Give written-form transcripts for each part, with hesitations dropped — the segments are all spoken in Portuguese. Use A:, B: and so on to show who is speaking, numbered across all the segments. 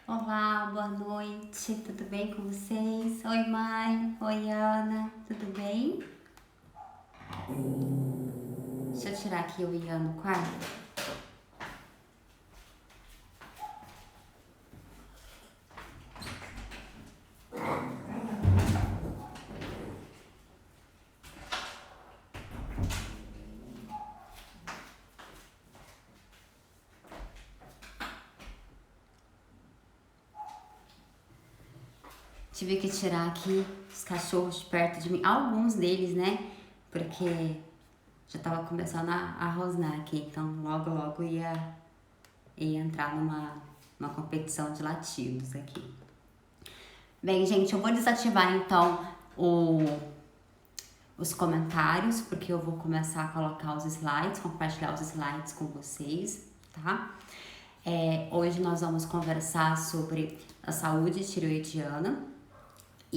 A: Olá, boa noite, tudo bem com vocês? Oi, mãe. Oi, Ana, tudo bem? Deixa eu tirar aqui o Ian no quarto. Tive que tirar aqui os cachorros de perto de mim, alguns deles, né? Porque já tava começando a rosnar aqui, então logo ia entrar numa competição de latidos aqui. Bem, gente, eu vou desativar então os comentários, porque eu vou começar a colocar os slides, compartilhar os slides com vocês, tá? Hoje nós vamos conversar sobre a saúde tireoidiana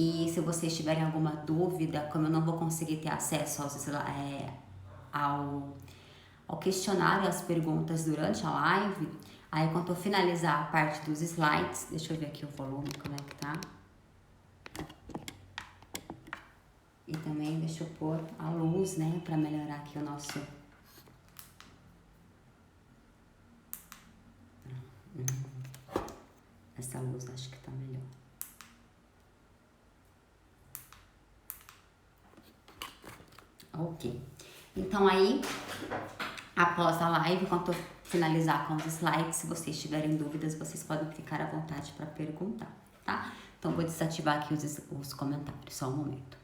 A: e se vocês tiverem alguma dúvida, como eu não vou conseguir ter acesso ao questionário, às perguntas durante a live, aí quando eu finalizar a parte dos slides, deixa eu ver aqui o volume, como é que tá. E também deixa eu pôr a luz, né, para melhorar aqui o nosso... Essa luz acho que tá melhor. Ok. Então aí, após a live, quando eu finalizar com os slides, se vocês tiverem dúvidas, vocês podem ficar à vontade para perguntar, tá? Então vou desativar aqui os comentários, só um momento.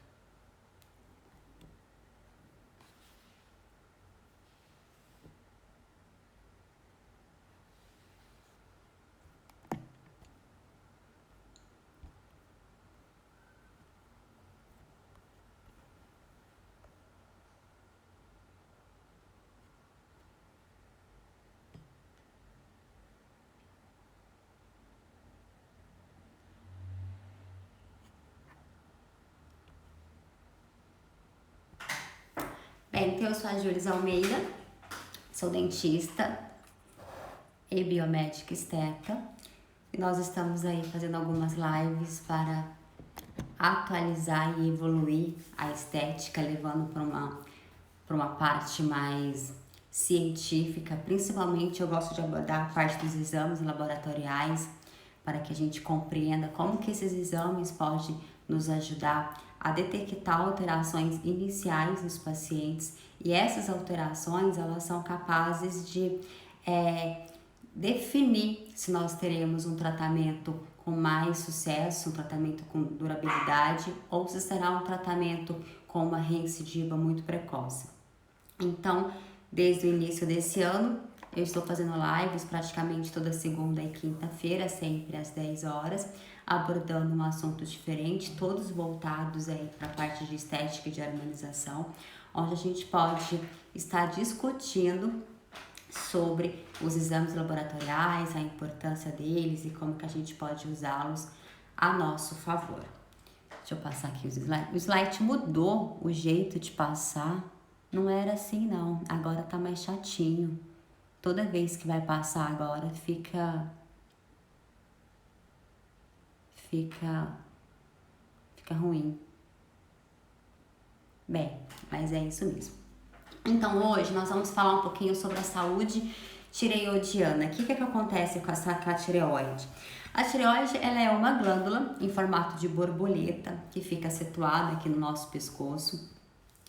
A: Bem, então eu sou a Júlia Almeida, sou dentista e biomédica esteta. E nós estamos aí fazendo algumas lives para atualizar e evoluir a estética, levando para uma parte mais científica. Principalmente eu gosto de abordar a parte dos exames laboratoriais, para que a gente compreenda como que esses exames podem nos ajudar a detectar alterações iniciais nos pacientes, e essas alterações elas são capazes de definir se nós teremos um tratamento com mais sucesso, um tratamento com durabilidade, ou se será um tratamento com uma recidiva muito precoce. Então, desde o início desse ano, eu estou fazendo lives praticamente toda segunda e quinta-feira, sempre às 10 horas, abordando um assunto diferente, todos voltados aí para a parte de estética e de harmonização, onde a gente pode estar discutindo sobre os exames laboratoriais, a importância deles e como que a gente pode usá-los a nosso favor. Deixa eu passar aqui os slides. O slide mudou o jeito de passar. Não era assim não, agora tá mais chatinho. Toda vez que vai passar agora fica ruim. Bem, mas é isso mesmo. Então hoje nós vamos falar um pouquinho sobre a saúde tireoidiana. O que acontece com a tireoide? A tireoide ela é uma glândula em formato de borboleta que fica situada aqui no nosso pescoço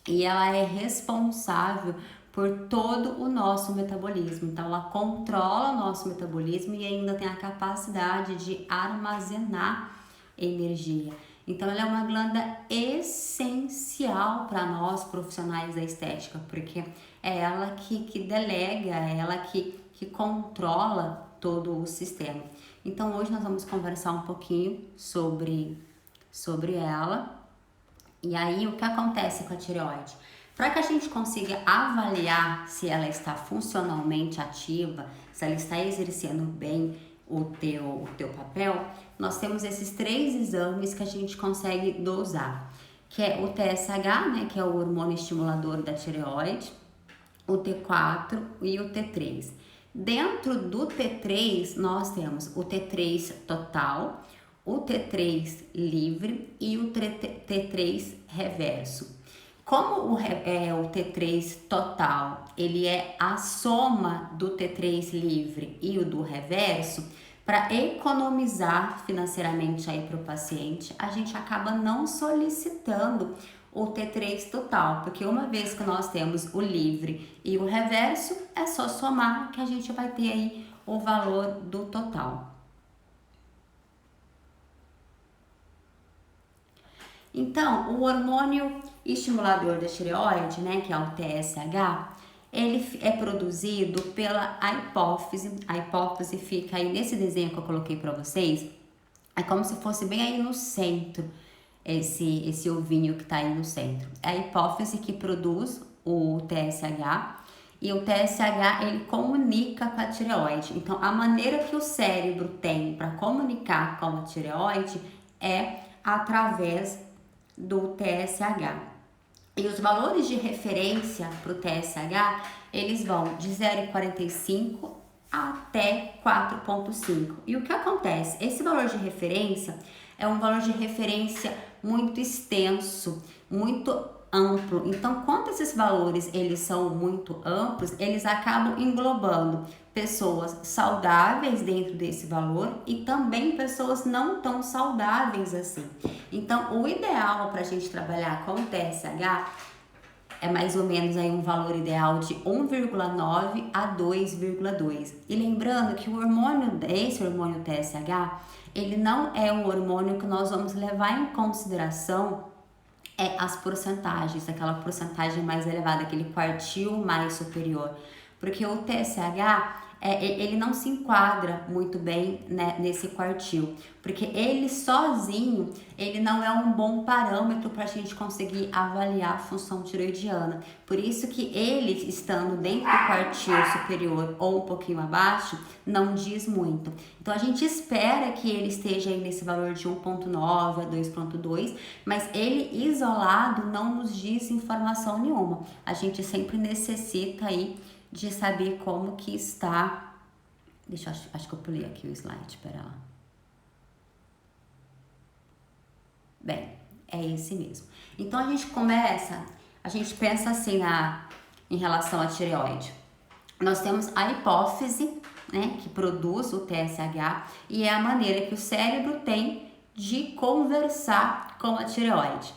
A: e ela é responsável por todo o nosso metabolismo. Então ela controla o nosso metabolismo e ainda tem a capacidade de armazenar energia. Então ela é uma glândula essencial para nós profissionais da estética, porque é ela que delega, é ela que controla todo o sistema. Então hoje nós vamos conversar um pouquinho sobre ela. E aí o que acontece com a tireoide? Para que a gente consiga avaliar se ela está funcionalmente ativa, se ela está exercendo bem o teu papel, nós temos esses 3 exames que a gente consegue dosar, que é o TSH, né, que é o hormônio estimulador da tireoide, o T4 e o T3. Dentro do T3, nós temos o T3 total, o T3 livre e o T3 reverso. Como o T3 total, ele é a soma do T3 livre e o do reverso, para economizar financeiramente aí para o paciente, a gente acaba não solicitando o T3 total, porque uma vez que nós temos o livre e o reverso, é só somar que a gente vai ter aí o valor do total. Então, o hormônio estimulador da tireoide, né, que é o TSH, ele é produzido pela hipófise. A hipófise fica aí nesse desenho que eu coloquei para vocês, é como se fosse bem aí no centro, esse ovinho que está aí no centro. É a hipófise que produz o TSH, e o TSH ele comunica com a tireoide. Então, a maneira que o cérebro tem para comunicar com a tireoide é através do TSH. E os valores de referência para o TSH, eles vão de 0,45 até 4,5. E o que acontece? Esse valor de referência é um valor de referência muito extenso, muito amplo. Então, quando esses valores eles são muito amplos, eles acabam englobando pessoas saudáveis dentro desse valor e também pessoas não tão saudáveis assim. Então, o ideal para a gente trabalhar com o TSH é mais ou menos aí um valor ideal de 1,9 a 2,2. E lembrando que esse hormônio TSH, ele não é um hormônio que nós vamos levar em consideração as porcentagens, aquela porcentagem mais elevada, aquele quartil mais superior, porque o TSH ele não se enquadra muito bem, né, nesse quartil, porque ele sozinho ele não é um bom parâmetro para a gente conseguir avaliar a função tiroidiana. Por isso que ele estando dentro do quartil superior ou um pouquinho abaixo não diz muito. Então a gente espera que ele esteja aí nesse valor de 1,9 a 2,2, mas ele isolado não nos diz informação nenhuma. A gente sempre necessita aí de saber como que está. Acho que eu pulei aqui o slide, pera lá. Bem, é esse mesmo. Então a gente pensa assim em relação à tireoide. Nós temos a hipófise, né, que produz o TSH, e é a maneira que o cérebro tem de conversar com a tireoide.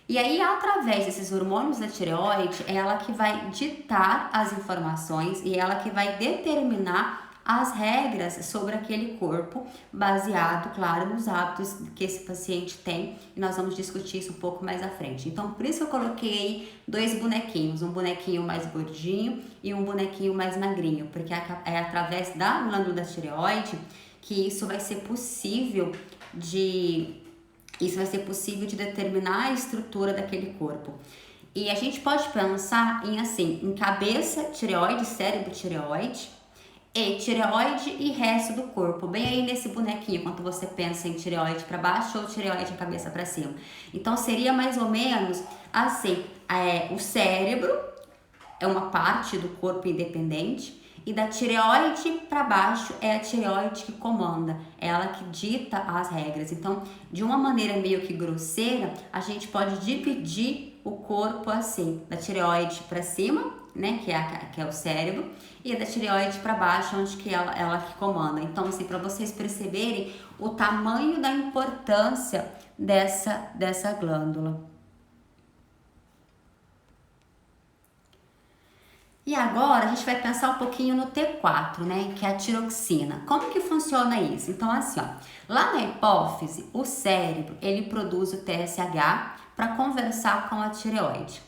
A: E aí, através desses hormônios da tireoide, é ela que vai ditar as informações e ela que vai determinar as regras sobre aquele corpo, baseado, claro, nos hábitos que esse paciente tem, e nós vamos discutir isso um pouco mais à frente. Então, por isso eu coloquei dois bonequinhos, um bonequinho mais gordinho e um bonequinho mais magrinho, porque é através da glândula da tireoide que isso vai ser possível de determinar a estrutura daquele corpo. E a gente pode pensar em cabeça, tireoide, cérebro, tireoide, e tireoide e resto do corpo, bem aí nesse bonequinho, quando você pensa em tireoide para baixo ou tireoide a cabeça para cima. Então seria mais ou menos assim, o cérebro é uma parte do corpo independente, e da tireoide para baixo é a tireoide que comanda, é ela que dita as regras. Então, de uma maneira meio que grosseira, a gente pode dividir o corpo assim, da tireoide para cima, né, que é o cérebro, e da tireoide para baixo, onde que ela que comanda. Então, assim, para vocês perceberem o tamanho da importância dessa glândula. E agora a gente vai pensar um pouquinho no T4, né, que é a tiroxina. Como que funciona isso? Então assim, ó, lá na hipófise, o cérebro, ele produz o TSH para conversar com a tireoide.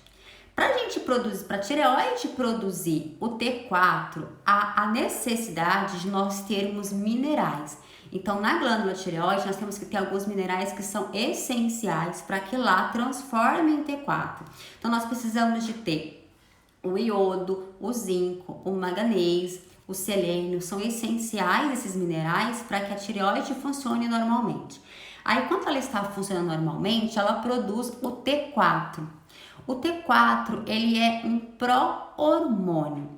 A: Para a tireoide produzir o T4, há a necessidade de nós termos minerais. Então, na glândula tireoide, nós temos que ter alguns minerais que são essenciais para que lá transforme em T4. Então, nós precisamos de ter o iodo, o zinco, o manganês, o selênio, são essenciais esses minerais para que a tireoide funcione normalmente. Aí, quando ela está funcionando normalmente, ela produz o T4. O T4, ele é um pró-hormônio.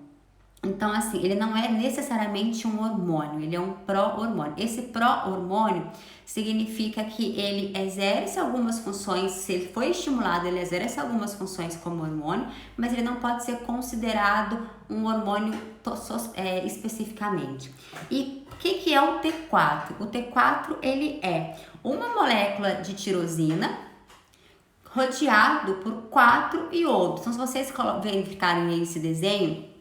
A: Então, assim, ele não é necessariamente um hormônio, ele é um pró-hormônio. Esse pró-hormônio significa que ele exerce algumas funções, se ele foi estimulado, ele exerce algumas funções como hormônio, mas ele não pode ser considerado um hormônio especificamente. E o que é o T4? O T4, ele é uma molécula de tirosina rodeado por 4 iodos. Então, se vocês verificarem esse desenho,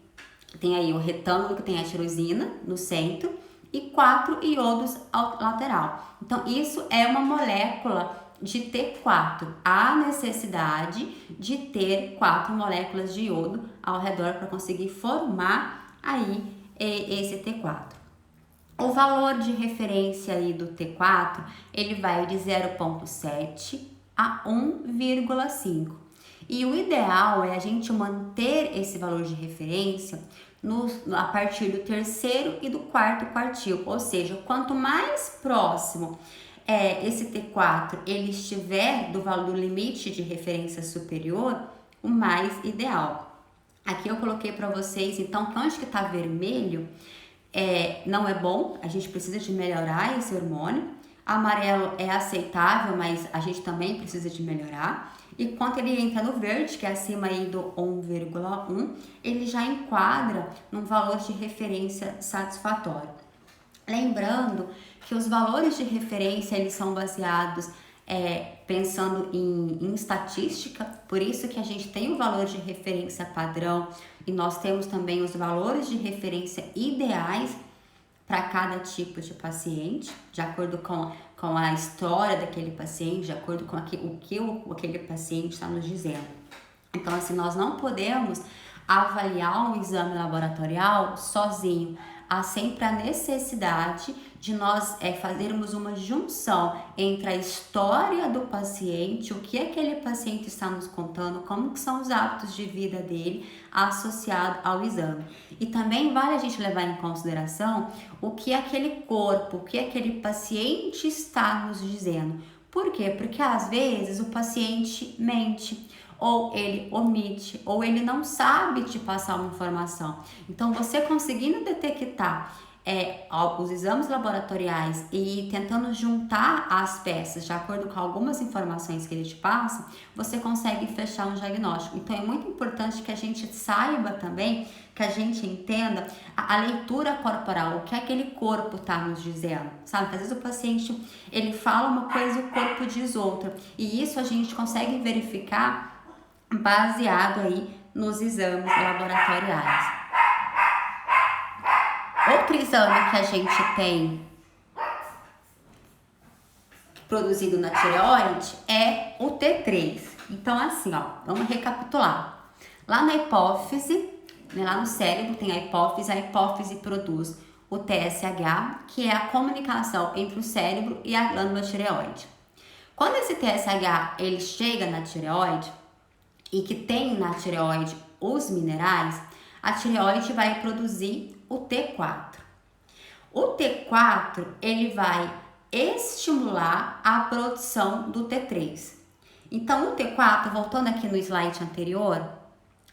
A: tem aí o retângulo que tem a tirosina no centro e 4 iodos ao lateral. Então, isso é uma molécula de T4. Há necessidade de ter 4 moléculas de iodo ao redor para conseguir formar aí esse T4. O valor de referência aí do T4, ele vai de 0,7 a 1,5. E o ideal é a gente manter esse valor de referência a partir do terceiro e do quarto quartil, ou seja, quanto mais próximo esse T4 ele estiver do valor do limite de referência superior, o mais ideal. Aqui eu coloquei para vocês, então, que onde que está vermelho não é bom, a gente precisa de melhorar esse hormônio. Amarelo é aceitável, mas a gente também precisa de melhorar. E quando ele entra no verde, que é acima aí do 1,1, ele já enquadra num valor de referência satisfatório. Lembrando que os valores de referência, eles são baseados pensando em estatística, por isso que a gente tem o valor de referência padrão e nós temos também os valores de referência ideais para cada tipo de paciente, de acordo com a história daquele paciente, de acordo com o que aquele paciente está nos dizendo. Então, assim, nós não podemos avaliar um exame laboratorial sozinho. Há sempre a necessidade de nós fazermos uma junção entre a história do paciente, o que aquele paciente está nos contando, como que são os hábitos de vida dele associado ao exame. E também vale a gente levar em consideração o que aquele corpo, o que aquele paciente está nos dizendo. Por quê? Porque às vezes o paciente mente, ou ele omite, ou ele não sabe te passar uma informação. Então, você conseguindo detectar os exames laboratoriais e tentando juntar as peças de acordo com algumas informações que ele te passa, você consegue fechar um diagnóstico. Então, é muito importante que a gente saiba também, que a gente entenda a leitura corporal, o que aquele corpo está nos dizendo, sabe? Às vezes o paciente, ele fala uma coisa e o corpo diz outra, e isso a gente consegue verificar baseado aí nos exames laboratoriais. Outro exame que a gente tem produzido na tireoide é o T3. Então, assim, vamos recapitular. Lá na hipófise, lá no cérebro tem a hipófise produz o TSH, que é a comunicação entre o cérebro e a glândula tireoide. Quando esse TSH ele chega na tireoide, e que tem na tireoide os minerais, a tireoide vai produzir o T4. O T4, ele vai estimular a produção do T3. Então, o T4, voltando aqui no slide anterior,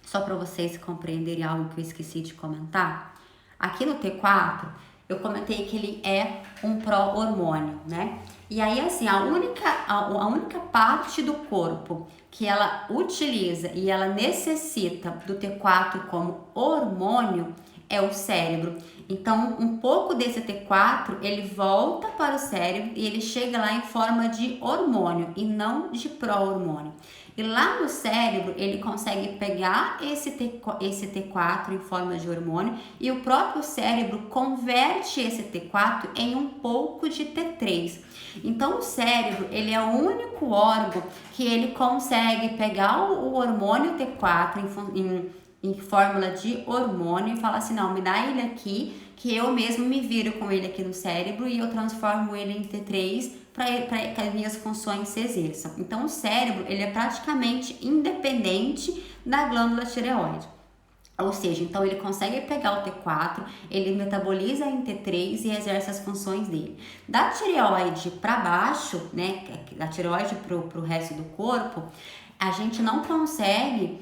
A: só para vocês compreenderem algo que eu esqueci de comentar, aqui no T4, eu comentei que ele é um pró-hormônio, né? E aí, assim, a única parte do corpo que ela utiliza e ela necessita do T4 como hormônio é o cérebro. Então, um pouco desse T4, ele volta para o cérebro e ele chega lá em forma de hormônio e não de pró-hormônio. E lá no cérebro, ele consegue pegar esse T4 em forma de hormônio e o próprio cérebro converte esse T4 em um pouco de T3. Então, o cérebro, ele é o único órgão que ele consegue pegar o hormônio T4 em fórmula de hormônio e falar assim, não, me dá ele aqui, que eu mesmo me viro com ele aqui no cérebro e eu transformo ele em T3 para que as minhas funções se exerçam. Então, o cérebro, ele é praticamente independente da glândula tireoide. Ou seja, então ele consegue pegar o T4, ele metaboliza em T3 e exerce as funções dele. Da tireoide para baixo, né, da tireoide para o resto do corpo, a gente não consegue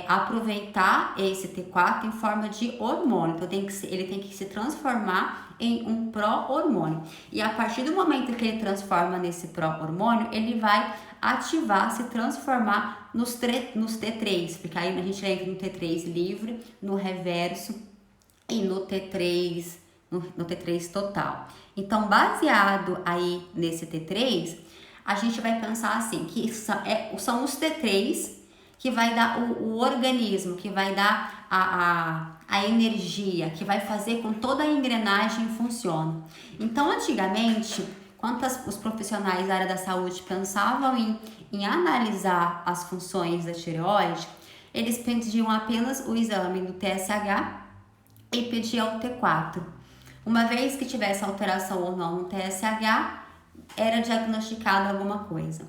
A: aproveitar esse T4 em forma de hormônio. Então ele tem que se transformar em um pró-hormônio. E a partir do momento que ele transforma nesse pró-hormônio, ele vai ativar, se transformar nos T3, porque aí a gente entra no T3 livre, no reverso e no T3, no T3 total. Então, baseado aí nesse T3, a gente vai pensar assim, que são os T3 que vai dar o organismo, que vai dar a energia, que vai fazer com toda a engrenagem funcione. Então, antigamente, quando os profissionais da área da saúde pensavam em analisar as funções da tireoide, eles pediam apenas o exame do TSH e pediam o T4. Uma vez que tivesse alteração ou não no TSH, era diagnosticado alguma coisa.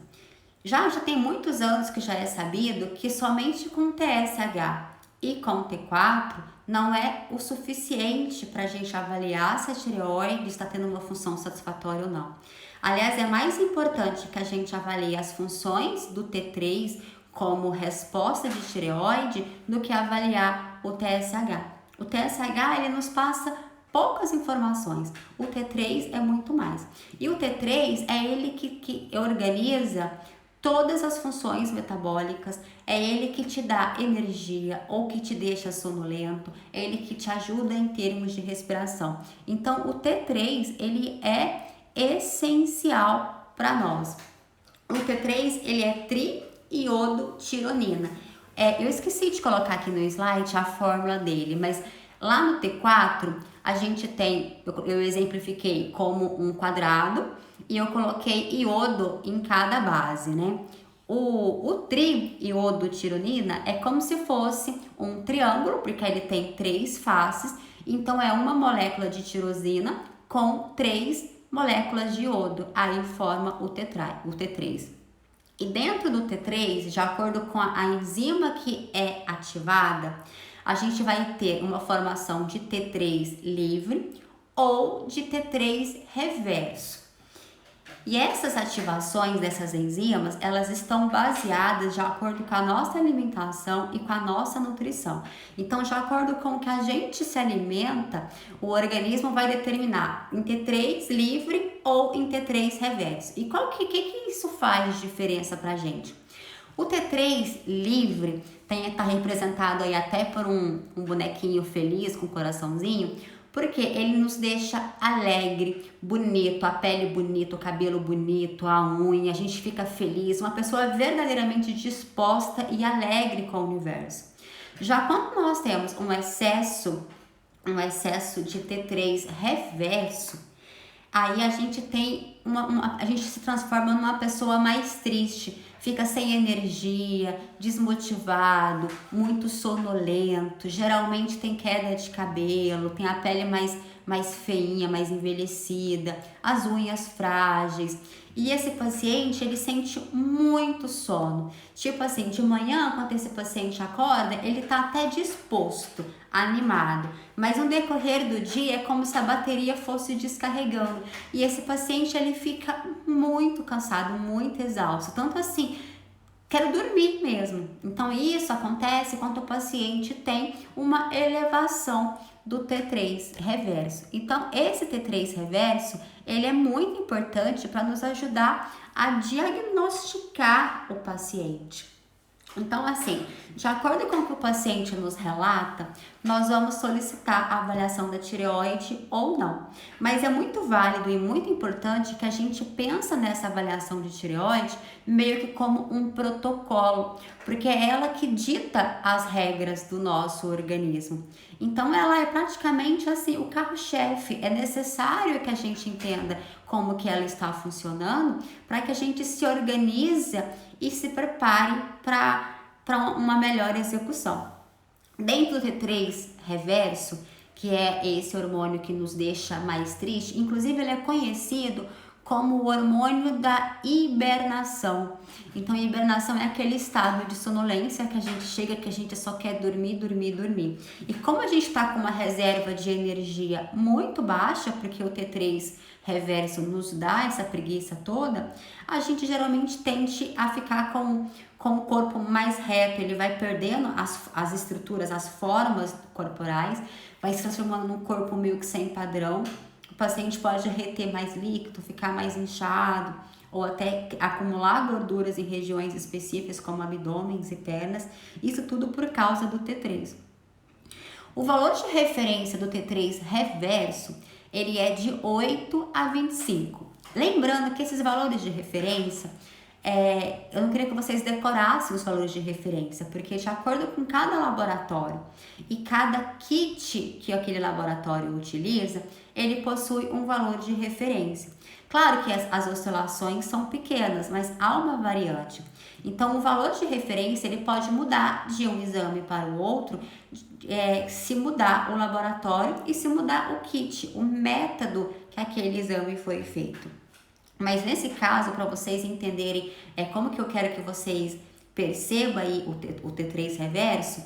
A: Já tem muitos anos que já é sabido que somente com TSH e com T4 não é o suficiente para a gente avaliar se a tireoide está tendo uma função satisfatória ou não. Aliás, é mais importante que a gente avalie as funções do T3 como resposta de tireoide do que avaliar o TSH. O TSH ele nos passa poucas informações, o T3 é muito mais. E o T3 é ele que organiza todas as funções metabólicas, é ele que te dá energia ou que te deixa sonolento, é ele que te ajuda em termos de respiração. Então, o T3, ele é essencial para nós. O T3, ele é triiodotironina. Eu esqueci de colocar aqui no slide a fórmula dele, mas lá no T4, a gente tem, eu exemplifiquei como um quadrado e eu coloquei iodo em cada base, né? O triiodotironina é como se fosse um triângulo, porque ele tem 3 faces, então é uma molécula de tirosina com 3 moléculas de iodo, aí forma o T3. E dentro do T3, de acordo com a enzima que é ativada, a gente vai ter uma formação de T3 livre ou de T3 reverso. E essas ativações dessas enzimas, elas estão baseadas de acordo com a nossa alimentação e com a nossa nutrição. Então, de acordo com o que a gente se alimenta, o organismo vai determinar em T3 livre ou em T3 reverso. E que isso faz de diferença pra gente? O T3 livre está representado aí até por um bonequinho feliz com um coraçãozinho, porque ele nos deixa alegre, bonito, a pele bonita, o cabelo bonito, a unha, a gente fica feliz, uma pessoa verdadeiramente disposta e alegre com o universo. Já quando nós temos um excesso de T3 reverso, aí a gente tem a gente se transforma numa pessoa mais triste, fica sem energia, desmotivado, muito sonolento, geralmente tem queda de cabelo, tem a pele mais feinha, mais envelhecida, as unhas frágeis. E esse paciente, ele sente muito sono. Tipo assim, de manhã, quando esse paciente acorda, ele tá até disposto, animado. Mas no decorrer do dia, é como se a bateria fosse descarregando. E esse paciente, ele fica muito cansado, muito exausto. Tanto assim, quero dormir mesmo. Então, isso acontece quando o paciente tem uma elevação do T3 reverso. Então, esse T3 reverso, ele é muito importante para nos ajudar a diagnosticar o paciente. Então, assim, de acordo com o que o paciente nos relata, nós vamos solicitar a avaliação da tireoide ou não. Mas é muito válido e muito importante que a gente pensa nessa avaliação de tireoide meio que como um protocolo, porque é ela que dita as regras do nosso organismo. Então, ela é praticamente assim, o carro-chefe. É necessário que a gente entenda como que ela está funcionando para que a gente se organize e se prepare para uma melhor execução. Dentro do T3 reverso, que é esse hormônio que nos deixa mais triste, inclusive ele é conhecido como o hormônio da hibernação. Então, hibernação é aquele estado de sonolência que a gente chega, que a gente só quer dormir. E como a gente está com uma reserva de energia muito baixa, porque o T3 reverso nos dá essa preguiça toda, a gente geralmente tende a ficar com o corpo mais reto, ele vai perdendo as estruturas, as formas corporais, vai se transformando num corpo meio que sem padrão. O paciente pode reter mais líquido, ficar mais inchado, ou até acumular gorduras em regiões específicas como abdômenes e pernas, isso tudo por causa do T3. O valor de referência do T3 reverso, ele é de 8 a 25. Lembrando que esses valores de referência, eu não queria que vocês decorassem os valores de referência, porque de acordo com cada laboratório e cada kit que aquele laboratório utiliza, ele possui um valor de referência. Claro que as oscilações são pequenas, mas há uma variante. Então, o valor de referência ele pode mudar de um exame para o outro, se mudar o laboratório e se mudar o kit, o método que aquele exame foi feito. Mas nesse caso, para vocês entenderem como que eu quero que vocês percebam aí o T3 reverso,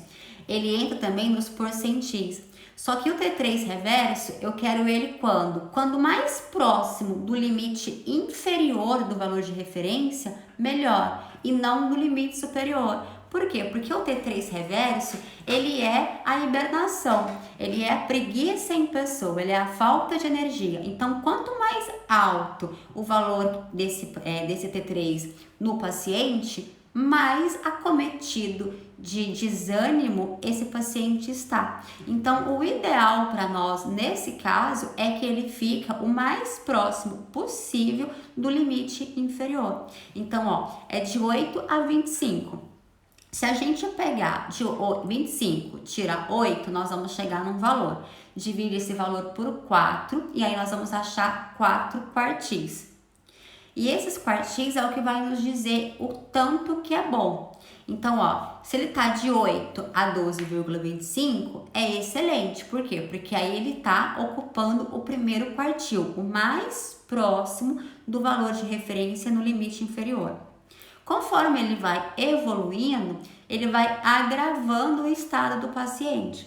A: ele entra também nos percentis. Só que o T3 reverso, eu quero ele quando mais próximo do limite inferior do valor de referência, melhor, e não no limite superior. Por quê? Porque o T3 reverso, ele é a hibernação, ele é a preguiça em pessoa, ele é a falta de energia. Então, quanto mais alto o valor desse T3 no paciente, mais acometido de desânimo esse paciente está. Então, o ideal para nós, nesse caso, é que ele fica o mais próximo possível do limite inferior. Então, é de 8 a 25. Se a gente pegar de 25, tira 8, nós vamos chegar num valor. Divide esse valor por 4 e aí nós vamos achar 4 quartis. E esses quartis é o que vai nos dizer o tanto que é bom. Então, se ele tá de 8 a 12,25, é excelente. Por quê? Porque aí ele tá ocupando o primeiro quartil, o mais próximo do valor de referência no limite inferior. Conforme ele vai evoluindo, ele vai agravando o estado do paciente.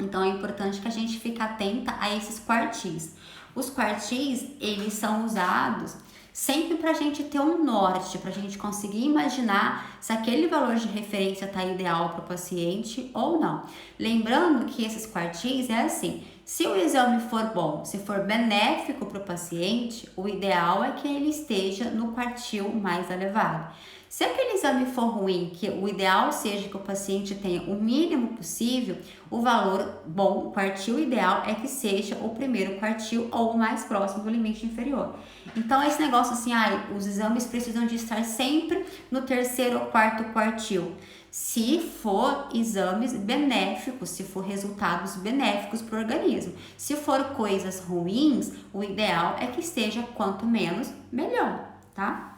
A: Então, é importante que a gente fique atenta a esses quartis. Os quartis, eles são usados sempre para a gente ter um norte, para a gente conseguir imaginar se aquele valor de referência está ideal para o paciente ou não. Lembrando que esses quartis é assim, se o exame for bom, se for benéfico para o paciente, o ideal é que ele esteja no quartil mais elevado. Se aquele exame for ruim, que o ideal seja que o paciente tenha o mínimo possível, o valor bom, o quartil ideal é que seja o primeiro quartil ou o mais próximo do limite inferior. Então, esse negócio assim, os exames precisam de estar sempre no terceiro ou quarto quartil. Se for exames benéficos, se for resultados benéficos para o organismo. Se for coisas ruins, o ideal é que esteja quanto menos, melhor, tá?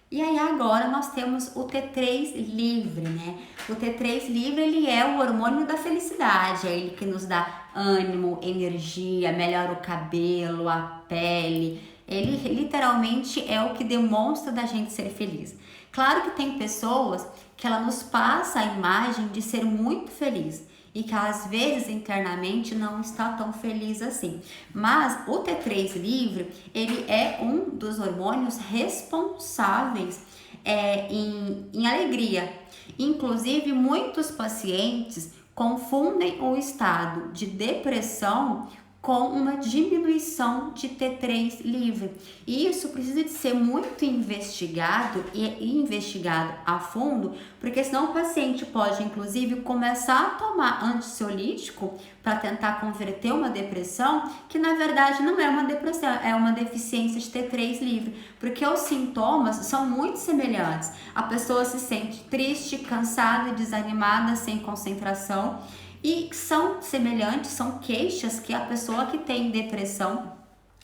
A: E aí agora nós temos o T3 livre, né? O T3 livre, ele é o hormônio da felicidade, é ele que nos dá ânimo, energia, melhora o cabelo, a pele. Ele literalmente é o que demonstra da gente ser feliz. Claro que tem pessoas que ela nos passa a imagem de ser muito feliz e que às vezes internamente não está tão feliz assim. Mas o T3 livre, ele é um dos hormônios responsáveis em alegria. Inclusive, muitos pacientes confundem o estado de depressão com uma diminuição de T3 livre. E isso precisa de ser muito investigado e investigado a fundo, porque senão o paciente pode, inclusive, começar a tomar ansiolítico para tentar converter uma depressão, que na verdade não é uma depressão, é uma deficiência de T3 livre, porque os sintomas são muito semelhantes. A pessoa se sente triste, cansada, desanimada, sem concentração, e são semelhantes, são queixas que a pessoa que tem depressão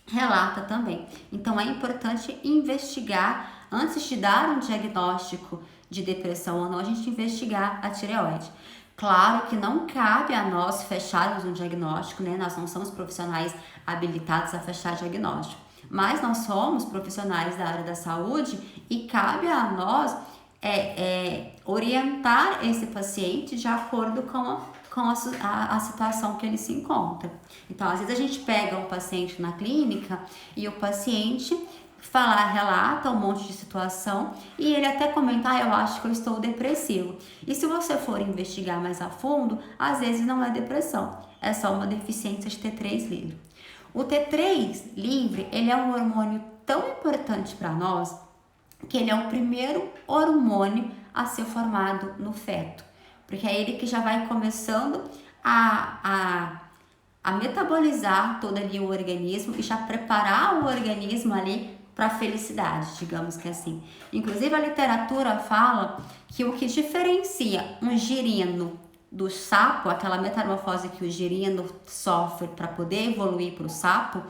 A: relata também. Então é importante investigar, antes de dar um diagnóstico de depressão ou não, a gente investigar a tireoide. Claro que não cabe a nós fecharmos um diagnóstico, né? Nós não somos profissionais habilitados a fechar diagnóstico, mas nós somos profissionais da área da saúde e cabe a nós orientar esse paciente de acordo com a situação que ele se encontra. Então, às vezes a gente pega um paciente na clínica e o paciente relata um monte de situação e ele até comenta, eu acho que eu estou depressivo. E se você for investigar mais a fundo, às vezes não é depressão, é só uma deficiência de T3 livre. O T3 livre, ele é um hormônio tão importante para nós que ele é o primeiro hormônio a ser formado no feto, porque é ele que já vai começando a metabolizar todo ali o organismo e já preparar o organismo ali para a felicidade, digamos que assim. Inclusive a literatura fala que o que diferencia um girino do sapo, aquela metamorfose que o girino sofre para poder evoluir para o sapo,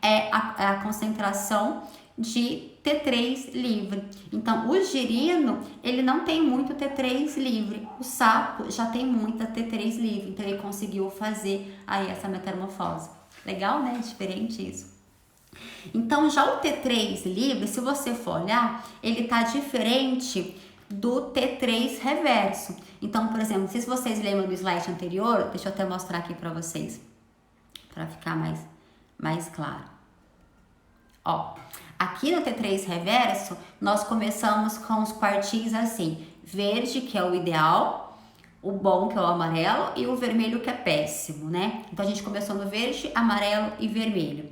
A: é a concentração de T3 livre. Então, o girino, ele não tem muito T3 livre. O sapo já tem muita T3 livre. Então, ele conseguiu fazer aí essa metamorfose. Legal, né? Diferente isso. Então, já o T3 livre, se você for olhar, ele tá diferente do T3 reverso. Então, por exemplo, se vocês lembram do slide anterior, deixa eu até mostrar aqui para vocês, para ficar mais claro. Ó, aqui no T3 reverso, nós começamos com os quartis assim, verde, que é o ideal, o bom, que é o amarelo, e o vermelho, que é péssimo, né? Então, a gente começou no verde, amarelo e vermelho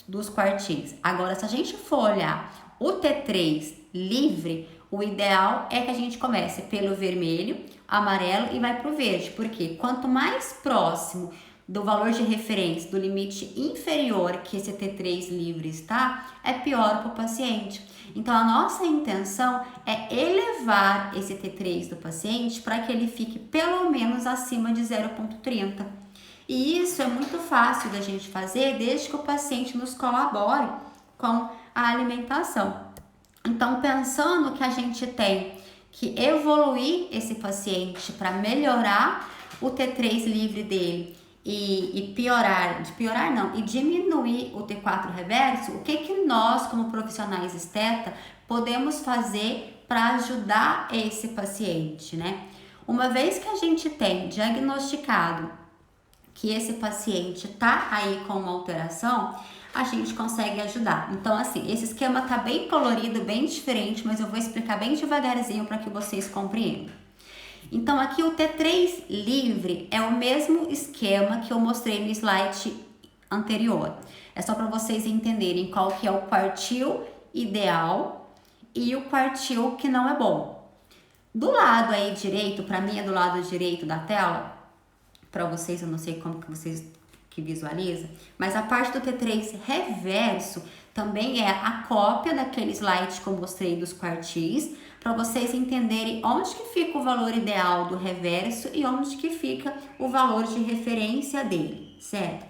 A: dos quartis. Agora, se a gente for olhar o T3 livre, o ideal é que a gente comece pelo vermelho, amarelo e vai pro verde, porque quanto mais próximo do valor de referência, do limite inferior que esse T3 livre está, é pior para o paciente. Então, a nossa intenção é elevar esse T3 do paciente para que ele fique pelo menos acima de 0,30. E isso é muito fácil da gente fazer desde que o paciente nos colabore com a alimentação. Então, pensando que a gente tem que evoluir esse paciente para melhorar o T3 livre dele e diminuir o T4 reverso, o que nós, como profissionais esteta, podemos fazer para ajudar esse paciente, né? Uma vez que a gente tem diagnosticado que esse paciente tá aí com uma alteração, a gente consegue ajudar. Então, assim, esse esquema tá bem colorido, bem diferente, mas eu vou explicar bem devagarzinho para que vocês compreendam. Então, aqui o T3 livre é o mesmo esquema que eu mostrei no slide anterior. É só para vocês entenderem qual que é o quartil ideal e o quartil que não é bom. Do lado aí direito, para mim é do lado direito da tela, para vocês, eu não sei como que vocês que visualizam, mas a parte do T3 reverso também é a cópia daquele slide que eu mostrei dos quartis, para vocês entenderem onde que fica o valor ideal do reverso e onde que fica o valor de referência dele, certo?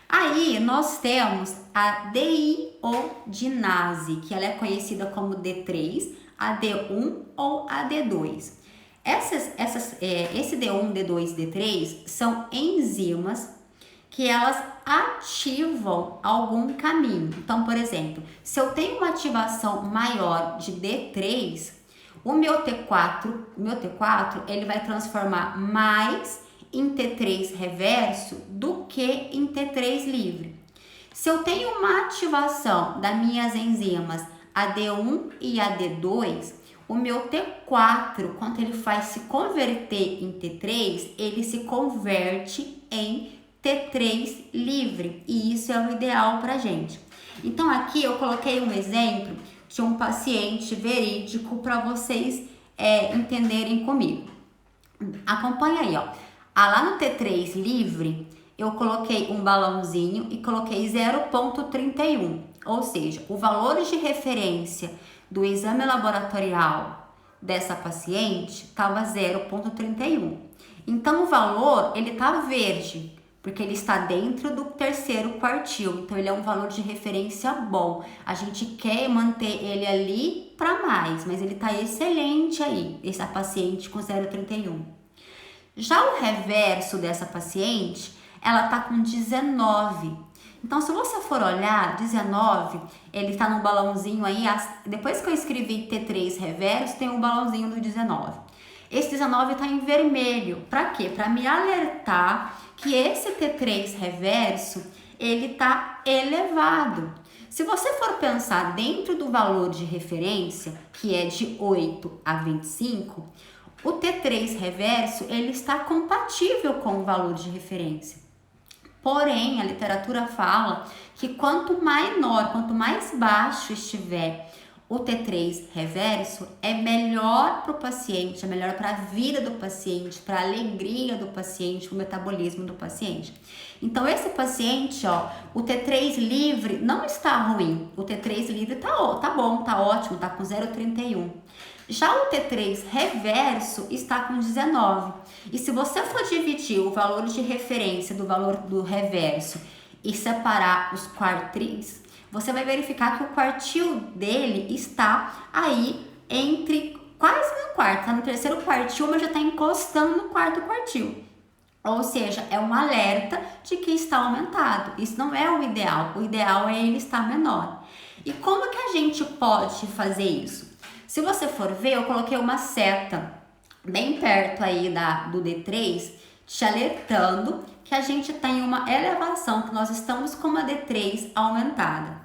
A: Aí nós temos a deiodinase, que ela é conhecida como D3, a D1 ou a D2. Esse D1, D2 e D3 são enzimas que elas ativam algum caminho. Então, por exemplo, se eu tenho uma ativação maior de D3, o meu T4 ele vai transformar mais em T3 reverso do que em T3 livre. Se eu tenho uma ativação das minhas enzimas a D1 e a D2, o meu T4, quando ele faz se converter em T3, ele se converte em T3 livre, e isso é o ideal pra gente. Então aqui eu coloquei um exemplo de um paciente verídico para vocês entenderem comigo. Acompanha aí, ó. Lá no T3 livre, eu coloquei um balãozinho e coloquei 0,31, ou seja, o valor de referência do exame laboratorial dessa paciente estava 0,31. Então o valor ele tá verde, porque ele está dentro do terceiro quartil, então ele é um valor de referência bom. A gente quer manter ele ali para mais, mas ele está excelente aí, essa paciente com 0,31. Já o reverso dessa paciente, ela tá com 19. Então, se você for olhar, 19, ele tá num balãozinho aí, depois que eu escrevi T3 reverso, tem um balãozinho do 19. Esse 19 tá em vermelho, para quê? Para me alertar que esse T3 reverso, ele tá elevado. Se você for pensar dentro do valor de referência, que é de 8 a 25, o T3 reverso, ele está compatível com o valor de referência. Porém, a literatura fala que quanto mais baixo estiver o T3 reverso, é melhor para o paciente, é melhor para a vida do paciente, para a alegria do paciente, para o metabolismo do paciente. Então, esse paciente, ó, o T3 livre não está ruim, o T3 livre tá bom, tá ótimo, tá com 0,31. Já o T3 reverso está com 19. E se você for dividir o valor de referência do valor do reverso e separar os quartis, você vai verificar que o quartil dele está aí entre quase no quarto, está no terceiro quartil, mas já está encostando no quarto quartil. Ou seja, é um alerta de que está aumentado. Isso não é o ideal é ele estar menor. E como que a gente pode fazer isso? Se você for ver, eu coloquei uma seta bem perto aí do D3, te alertando que a gente tem uma elevação, que nós estamos com uma D3 aumentada.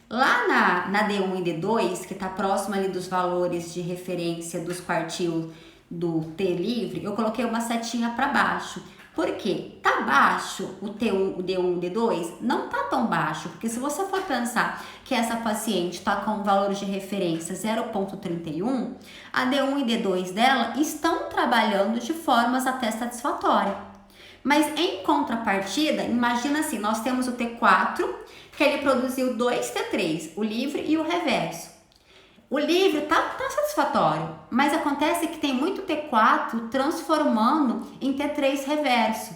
A: Lá na D1 e D2, que está próximo ali dos valores de referência dos quartis do T livre, eu coloquei uma setinha para baixo. Por quê? Tá baixo o T1, o D1, o D2? Não tá tão baixo, porque se você for pensar que essa paciente está com valores de referência 0,31, a D1 e D2 dela estão trabalhando de formas até satisfatórias. Mas em contrapartida, imagina assim, nós temos o T4, que ele produziu 2 T3, o livre e o reverso. O livre tá satisfatório, mas acontece que tem muito T4 transformando em T3 reverso.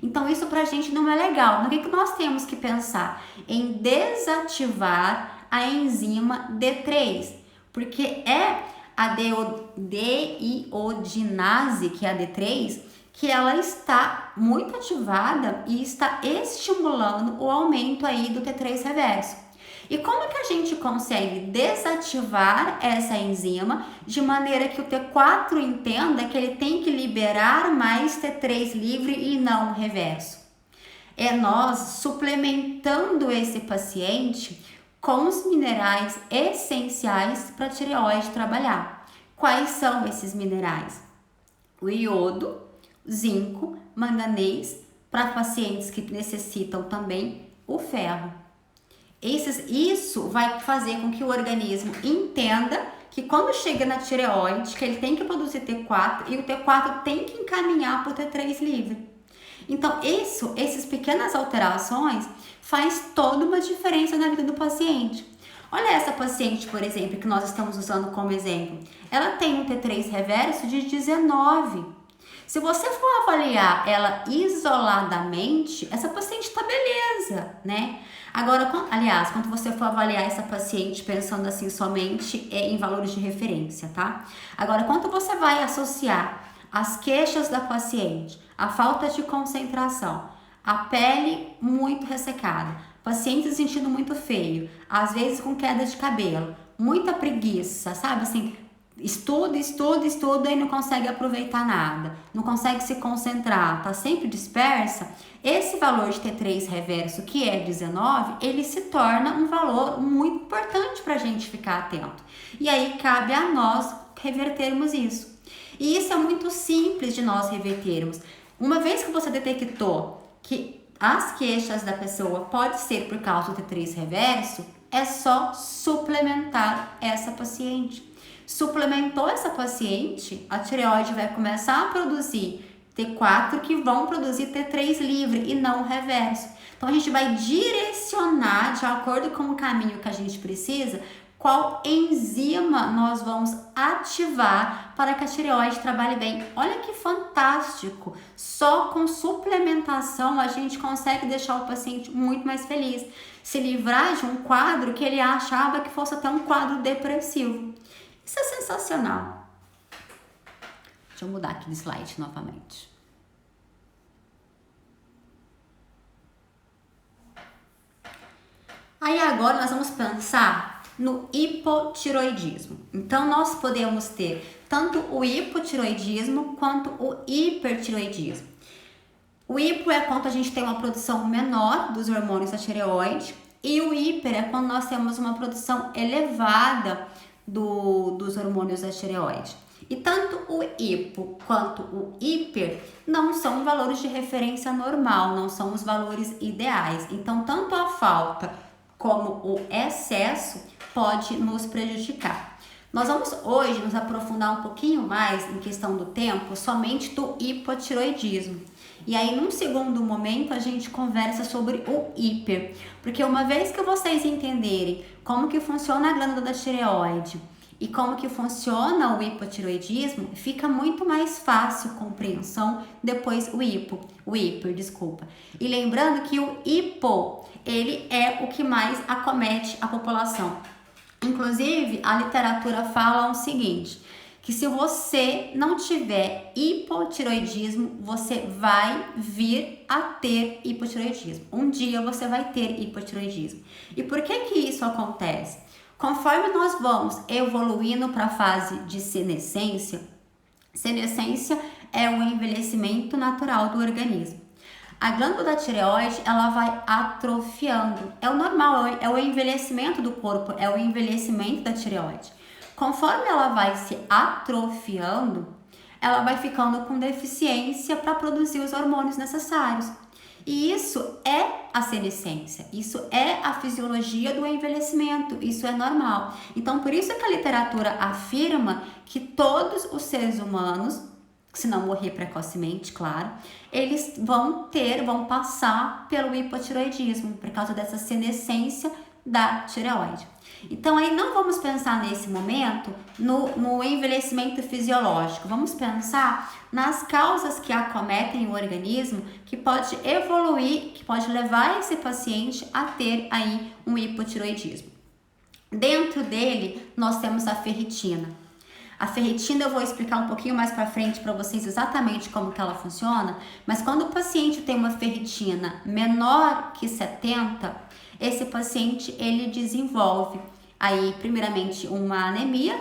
A: Então isso pra gente não é legal. No que nós temos que pensar? Em desativar a enzima D3, porque é a deiodinase, que é a D3, que ela está muito ativada e está estimulando o aumento aí do T3 reverso. E como que a gente consegue desativar essa enzima de maneira que o T4 entenda que ele tem que liberar mais T3 livre e não reverso? É nós suplementando esse paciente com os minerais essenciais para a tireoide trabalhar. Quais são esses minerais? O iodo, zinco, manganês, para pacientes que necessitam também o ferro. Isso vai fazer com que o organismo entenda que quando chega na tireoide, que ele tem que produzir T4 e o T4 tem que encaminhar para o T3 livre. Então, essas pequenas alterações faz toda uma diferença na vida do paciente. Olha essa paciente, por exemplo, que nós estamos usando como exemplo. Ela tem um T3 reverso de 19. Se você for avaliar ela isoladamente, essa paciente está beleza, né? Agora, quando você for avaliar essa paciente pensando assim somente em valores de referência, tá? Agora, quando você vai associar as queixas da paciente, a falta de concentração, a pele muito ressecada, paciente se sentindo muito feio, às vezes com queda de cabelo, muita preguiça, sabe assim? Estuda e não consegue aproveitar nada, não consegue se concentrar, tá sempre dispersa. Esse valor de T3 reverso, que é 19, ele se torna um valor muito importante para a gente ficar atento. E aí cabe a nós revertermos isso. E isso é muito simples de nós revertermos. Uma vez que você detectou que as queixas da pessoa pode ser por causa do T3 reverso, é só suplementar essa paciente. Suplementou essa paciente, a tireoide vai começar a produzir T4 que vão produzir T3 livre e não reverso. Então a gente vai direcionar de acordo com o caminho que a gente precisa, qual enzima nós vamos ativar para que a tireoide trabalhe bem. Olha que fantástico! Só com suplementação a gente consegue deixar o paciente muito mais feliz, se livrar de um quadro que ele achava que fosse até um quadro depressivo. Isso é sensacional. Deixa eu mudar aqui de slide novamente. Aí agora nós vamos pensar no hipotiroidismo. Então nós podemos ter tanto o hipotiroidismo quanto o hipertiroidismo. O hipo é quando a gente tem uma produção menor dos hormônios da tireoide e o hiper é quando nós temos uma produção elevada dos hormônios da tireoide. E tanto o hipo quanto o hiper não são valores de referência normal, não são os valores ideais. Então, tanto a falta como o excesso pode nos prejudicar. Nós vamos hoje nos aprofundar um pouquinho mais em questão do tempo, somente do hipotiroidismo. E aí, num segundo momento, a gente conversa sobre o hiper. Porque uma vez que vocês entenderem como que funciona a glândula da tireoide e como que funciona o hipotiroidismo, fica muito mais fácil a compreensão depois o hiper. E lembrando que o hipo, ele é o que mais acomete a população. Inclusive, a literatura fala o seguinte, que se você não tiver hipotiroidismo, você vai vir a ter hipotiroidismo. Um dia você vai ter hipotiroidismo. E por que que isso acontece? Conforme nós vamos evoluindo para a fase de senescência, senescência é o envelhecimento natural do organismo. A glândula da tireoide, ela vai atrofiando. É o normal, é o envelhecimento do corpo, é o envelhecimento da tireoide. Conforme ela vai se atrofiando, ela vai ficando com deficiência para produzir os hormônios necessários. E isso é a senescência, isso é a fisiologia do envelhecimento, isso é normal. Então, por isso que a literatura afirma que todos os seres humanos, se não morrer precocemente, claro, eles vão passar pelo hipotiroidismo, por causa dessa senescência da tireoide. Então, aí não vamos pensar nesse momento no envelhecimento fisiológico, vamos pensar nas causas que acometem o organismo, que pode evoluir, que pode levar esse paciente a ter aí um hipotiroidismo. Dentro dele, nós temos a ferritina. A ferritina eu vou explicar um pouquinho mais para frente para vocês exatamente como que ela funciona, mas quando o paciente tem uma ferritina menor que 70, esse paciente ele desenvolve aí primeiramente uma anemia,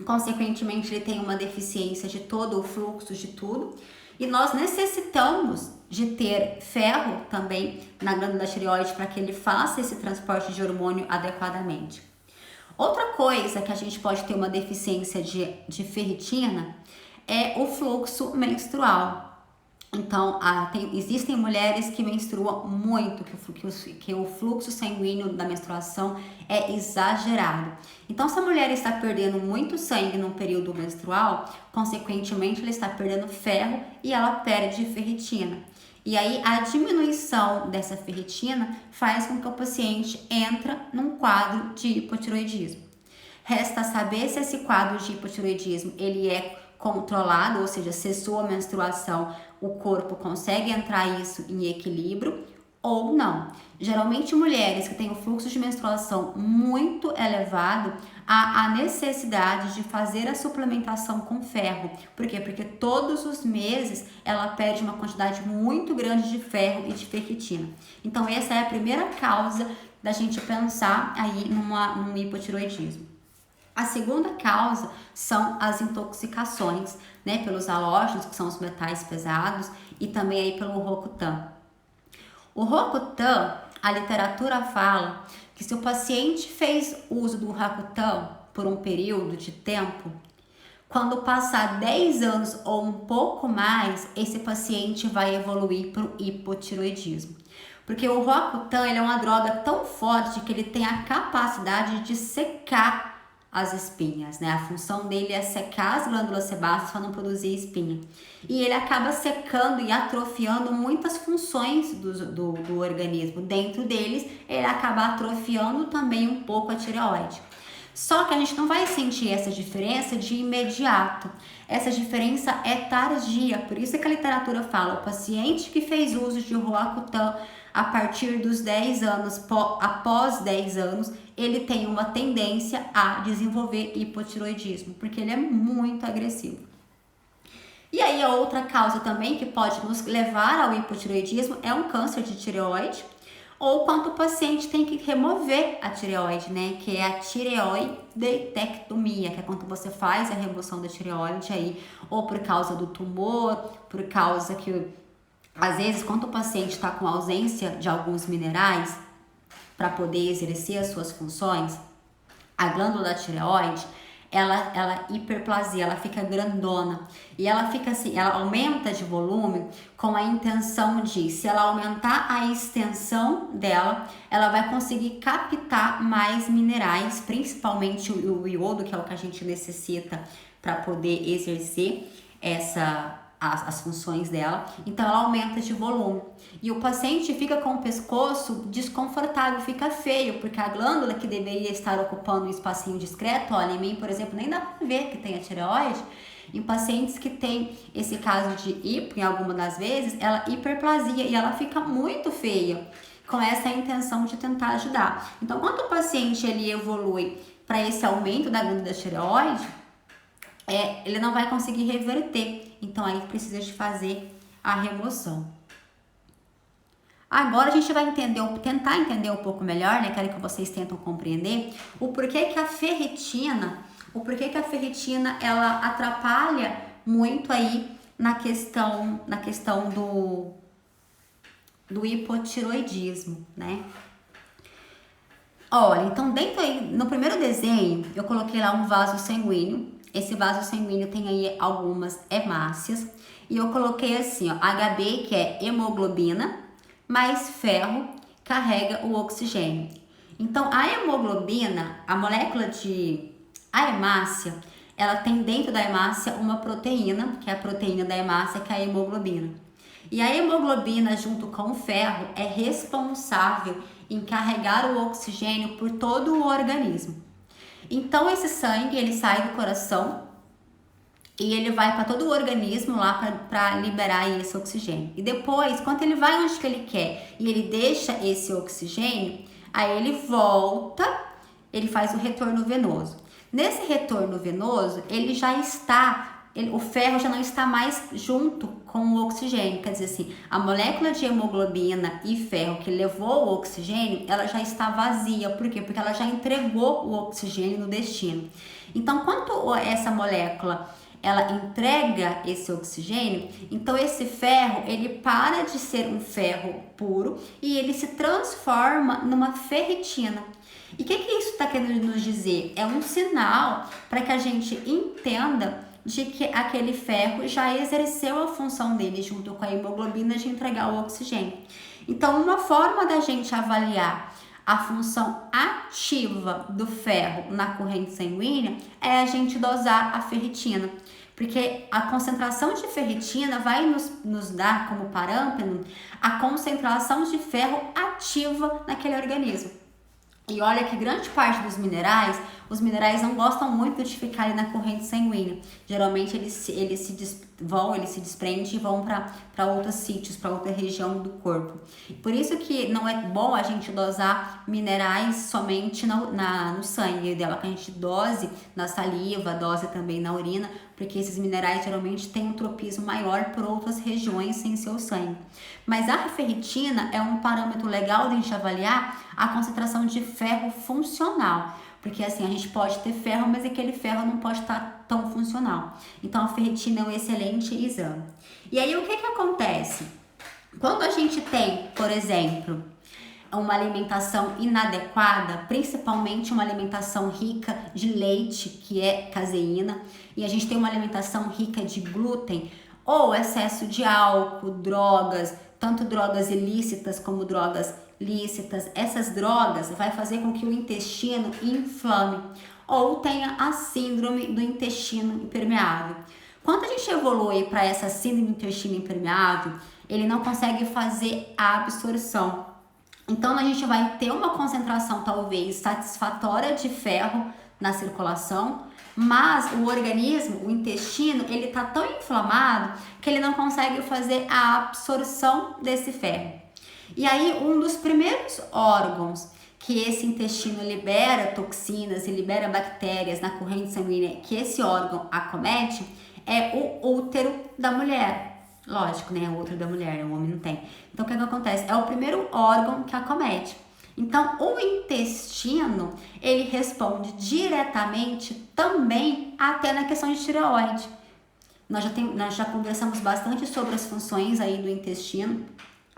A: consequentemente ele tem uma deficiência de todo o fluxo de tudo, e nós necessitamos de ter ferro também na glândula da tireoide para que ele faça esse transporte de hormônio adequadamente. Outra coisa que a gente pode ter uma deficiência de ferritina é o fluxo menstrual. Então, existem mulheres que menstruam muito, que o fluxo sanguíneo da menstruação é exagerado. Então, se a mulher está perdendo muito sangue no período menstrual, consequentemente, ela está perdendo ferro e ela perde ferritina. E aí, a diminuição dessa ferritina faz com que o paciente entre num quadro de hipotiroidismo. Resta saber se esse quadro de hipotiroidismo ele é controlado, ou seja, cessou a menstruação, o corpo consegue entrar isso em equilíbrio ou não. Geralmente, mulheres que têm o fluxo de menstruação muito elevado, há a necessidade de fazer a suplementação com ferro. Por quê? Porque todos os meses ela perde uma quantidade muito grande de ferro e de ferritina. Então, essa é a primeira causa da gente pensar aí num hipotiroidismo. A segunda causa são as intoxicações, né, pelos halógenos, que são os metais pesados, e também aí pelo Rocutan. O Rocutan, a literatura fala que se o paciente fez uso do Rocutan por um período de tempo, quando passar 10 anos ou um pouco mais, esse paciente vai evoluir para o hipotiroidismo. Porque o Rocutan ele é uma droga tão forte que ele tem a capacidade de secar as espinhas, né? A função dele é secar as glândulas sebáceas para não produzir espinha. E ele acaba secando e atrofiando muitas funções do organismo. Dentro deles, ele acaba atrofiando também um pouco a tireoide. Só que a gente não vai sentir essa diferença de imediato. Essa diferença é tardia. Por isso que a literatura fala, o paciente que fez uso de Roacutan a partir dos 10 anos, após 10 anos, ele tem uma tendência a desenvolver hipotiroidismo, porque ele é muito agressivo. E aí a outra causa também que pode nos levar ao hipotiroidismo é um câncer de tireoide, ou quando o paciente tem que remover a tireoide, né? Que é a tireoidectomia, que é quando você faz a remoção da tireoide aí, ou por causa do tumor, por causa que, às vezes, quando o paciente está com ausência de alguns minerais para poder exercer as suas funções, a glândula da tireoide, ela hiperplasia, ela fica grandona e ela fica assim, ela aumenta de volume com a intenção de, se ela aumentar a extensão dela, ela vai conseguir captar mais minerais, principalmente o iodo, que é o que a gente necessita para poder exercer as funções dela, então ela aumenta de volume e o paciente fica com o pescoço desconfortável, fica feio, porque a glândula que deveria estar ocupando um espacinho discreto, olha, em mim, por exemplo, nem dá pra ver que tem a tireoide. Em pacientes que tem esse caso de hipo, em algumas das vezes, ela hiperplasia e ela fica muito feia, com essa intenção de tentar ajudar. Então, quando o paciente ele evolui para esse aumento da glândula da tireoide, ele não vai conseguir reverter, então aí precisa de fazer a remoção. Agora a gente vai tentar entender um pouco melhor, né? Quero que vocês tentam compreender o porquê que a ferritina, ela atrapalha muito aí na questão do hipotiroidismo, né? Olha, então dentro aí, no primeiro desenho, eu coloquei lá um vaso sanguíneo. Esse vaso sanguíneo tem aí algumas hemácias. E eu coloquei assim, ó, HB, que é hemoglobina, mais ferro, carrega o oxigênio. Então, a hemoglobina, a hemácia, ela tem dentro da hemácia uma proteína, que é a proteína da hemácia, que é a hemoglobina. E a hemoglobina, junto com o ferro, é responsável em carregar o oxigênio por todo o organismo. Então, esse sangue, ele sai do coração e ele vai para todo o organismo lá para liberar esse oxigênio. E depois, quando ele vai onde que ele quer e ele deixa esse oxigênio, aí ele volta, ele faz o retorno venoso. Nesse retorno venoso, o ferro já não está mais junto com o oxigênio, quer dizer assim, a molécula de hemoglobina e ferro que levou o oxigênio, ela já está vazia. Por quê? Porque ela já entregou o oxigênio no destino. Então, quando essa molécula ela entrega esse oxigênio, então esse ferro, ele para de ser um ferro puro e ele se transforma numa ferritina. E o que isso está querendo nos dizer? É um sinal para que a gente entenda de que aquele ferro já exerceu a função dele junto com a hemoglobina de entregar o oxigênio. Então, uma forma da gente avaliar a função ativa do ferro na corrente sanguínea é a gente dosar a ferritina, porque a concentração de ferritina vai nos dar como parâmetro a concentração de ferro ativa naquele organismo. E olha que grande parte dos minerais, os minerais não gostam muito de ficar ali na corrente sanguínea. Geralmente eles se desprendem e vão para outros sítios, para outra região do corpo. Por isso que não é bom a gente dosar minerais somente no sangue. O ideal é que a gente dose na saliva, dose também na urina, porque esses minerais geralmente têm um tropismo maior por outras regiões sem seu sangue. Mas a ferritina é um parâmetro legal de a gente avaliar a concentração de ferro funcional. Porque assim, a gente pode ter ferro, mas aquele ferro não pode estar tão funcional. Então, a ferritina é um excelente exame. E aí, o que acontece? Quando a gente tem, por exemplo, uma alimentação inadequada, principalmente uma alimentação rica de leite, que é caseína, e a gente tem uma alimentação rica de glúten, ou excesso de álcool, drogas, tanto drogas ilícitas como drogas lícitas, essas drogas vai fazer com que o intestino inflame ou tenha a síndrome do intestino impermeável. Quando a gente evolui para essa síndrome do intestino impermeável, ele não consegue fazer a absorção. Então a gente vai ter uma concentração talvez satisfatória de ferro na circulação, mas o organismo, o intestino, ele está tão inflamado que ele não consegue fazer a absorção desse ferro. E aí, um dos primeiros órgãos que esse intestino libera toxinas e libera bactérias na corrente sanguínea, que esse órgão acomete, é o útero da mulher. Lógico, né? O útero da mulher, o homem não tem. Então, o que acontece? É o primeiro órgão que acomete. Então, o intestino, ele responde diretamente também até na questão de tireoide. Nós já conversamos bastante sobre as funções aí do intestino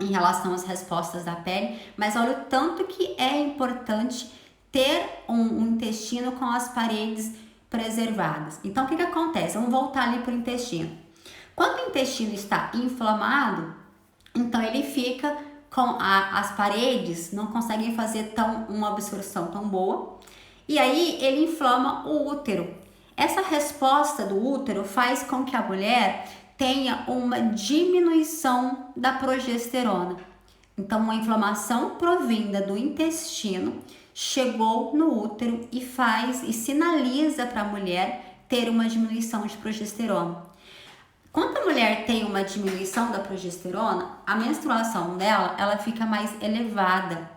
A: em relação às respostas da pele, mas olha o tanto que é importante ter um intestino com as paredes preservadas. Então, o que acontece? Vamos voltar ali para o intestino. Quando o intestino está inflamado, então ele fica com as paredes, não conseguem fazer uma absorção tão boa, e aí ele inflama o útero. Essa resposta do útero faz com que a mulher tenha uma diminuição da progesterona. Então, uma inflamação provinda do intestino chegou no útero e sinaliza para a mulher ter uma diminuição de progesterona. Quando a mulher tem uma diminuição da progesterona, a menstruação dela, ela fica mais elevada.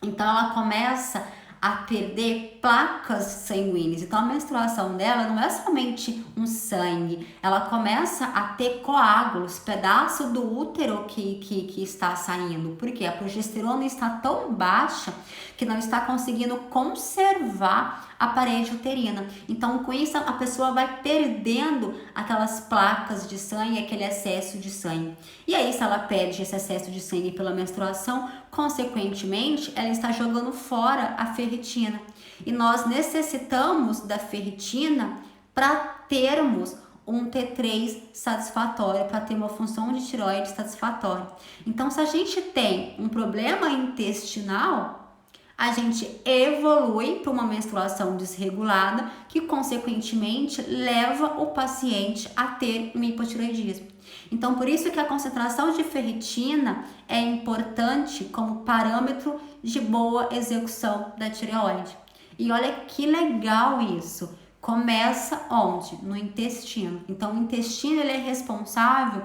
A: Então, ela começa a perder placas sanguíneas. Então, a menstruação dela não é somente um sangue, ela começa a ter coágulos, pedaço do útero que está saindo. Porque a progesterona está tão baixa que não está conseguindo conservar a parede uterina. Então, com isso, a pessoa vai perdendo aquelas placas de sangue, aquele excesso de sangue. E aí, se ela perde esse excesso de sangue pela menstruação, consequentemente, ela está jogando fora a ferritina. E nós necessitamos da ferritina para termos um T3 satisfatório, para ter uma função de tireoide satisfatória. Então, se a gente tem um problema intestinal, a gente evolui para uma menstruação desregulada, que consequentemente leva o paciente a ter um hipotireoidismo. Então, por isso que a concentração de ferritina é importante como parâmetro de boa execução da tireoide. E olha que legal isso. Começa onde? No intestino. Então, o intestino ele é responsável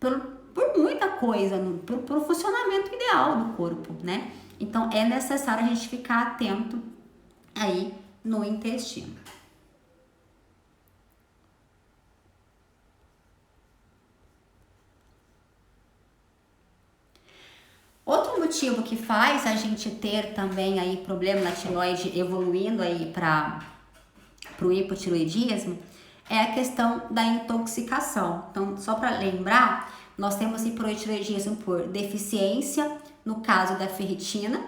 A: por muita coisa, pelo funcionamento ideal do corpo, né? Então, é necessário a gente ficar atento aí no intestino. Outro motivo que faz a gente ter também aí problema na tireoide evoluindo aí para o hipotireoidismo é a questão da intoxicação. Então, só para lembrar, nós temos hipotireoidismo por deficiência, no caso da ferritina,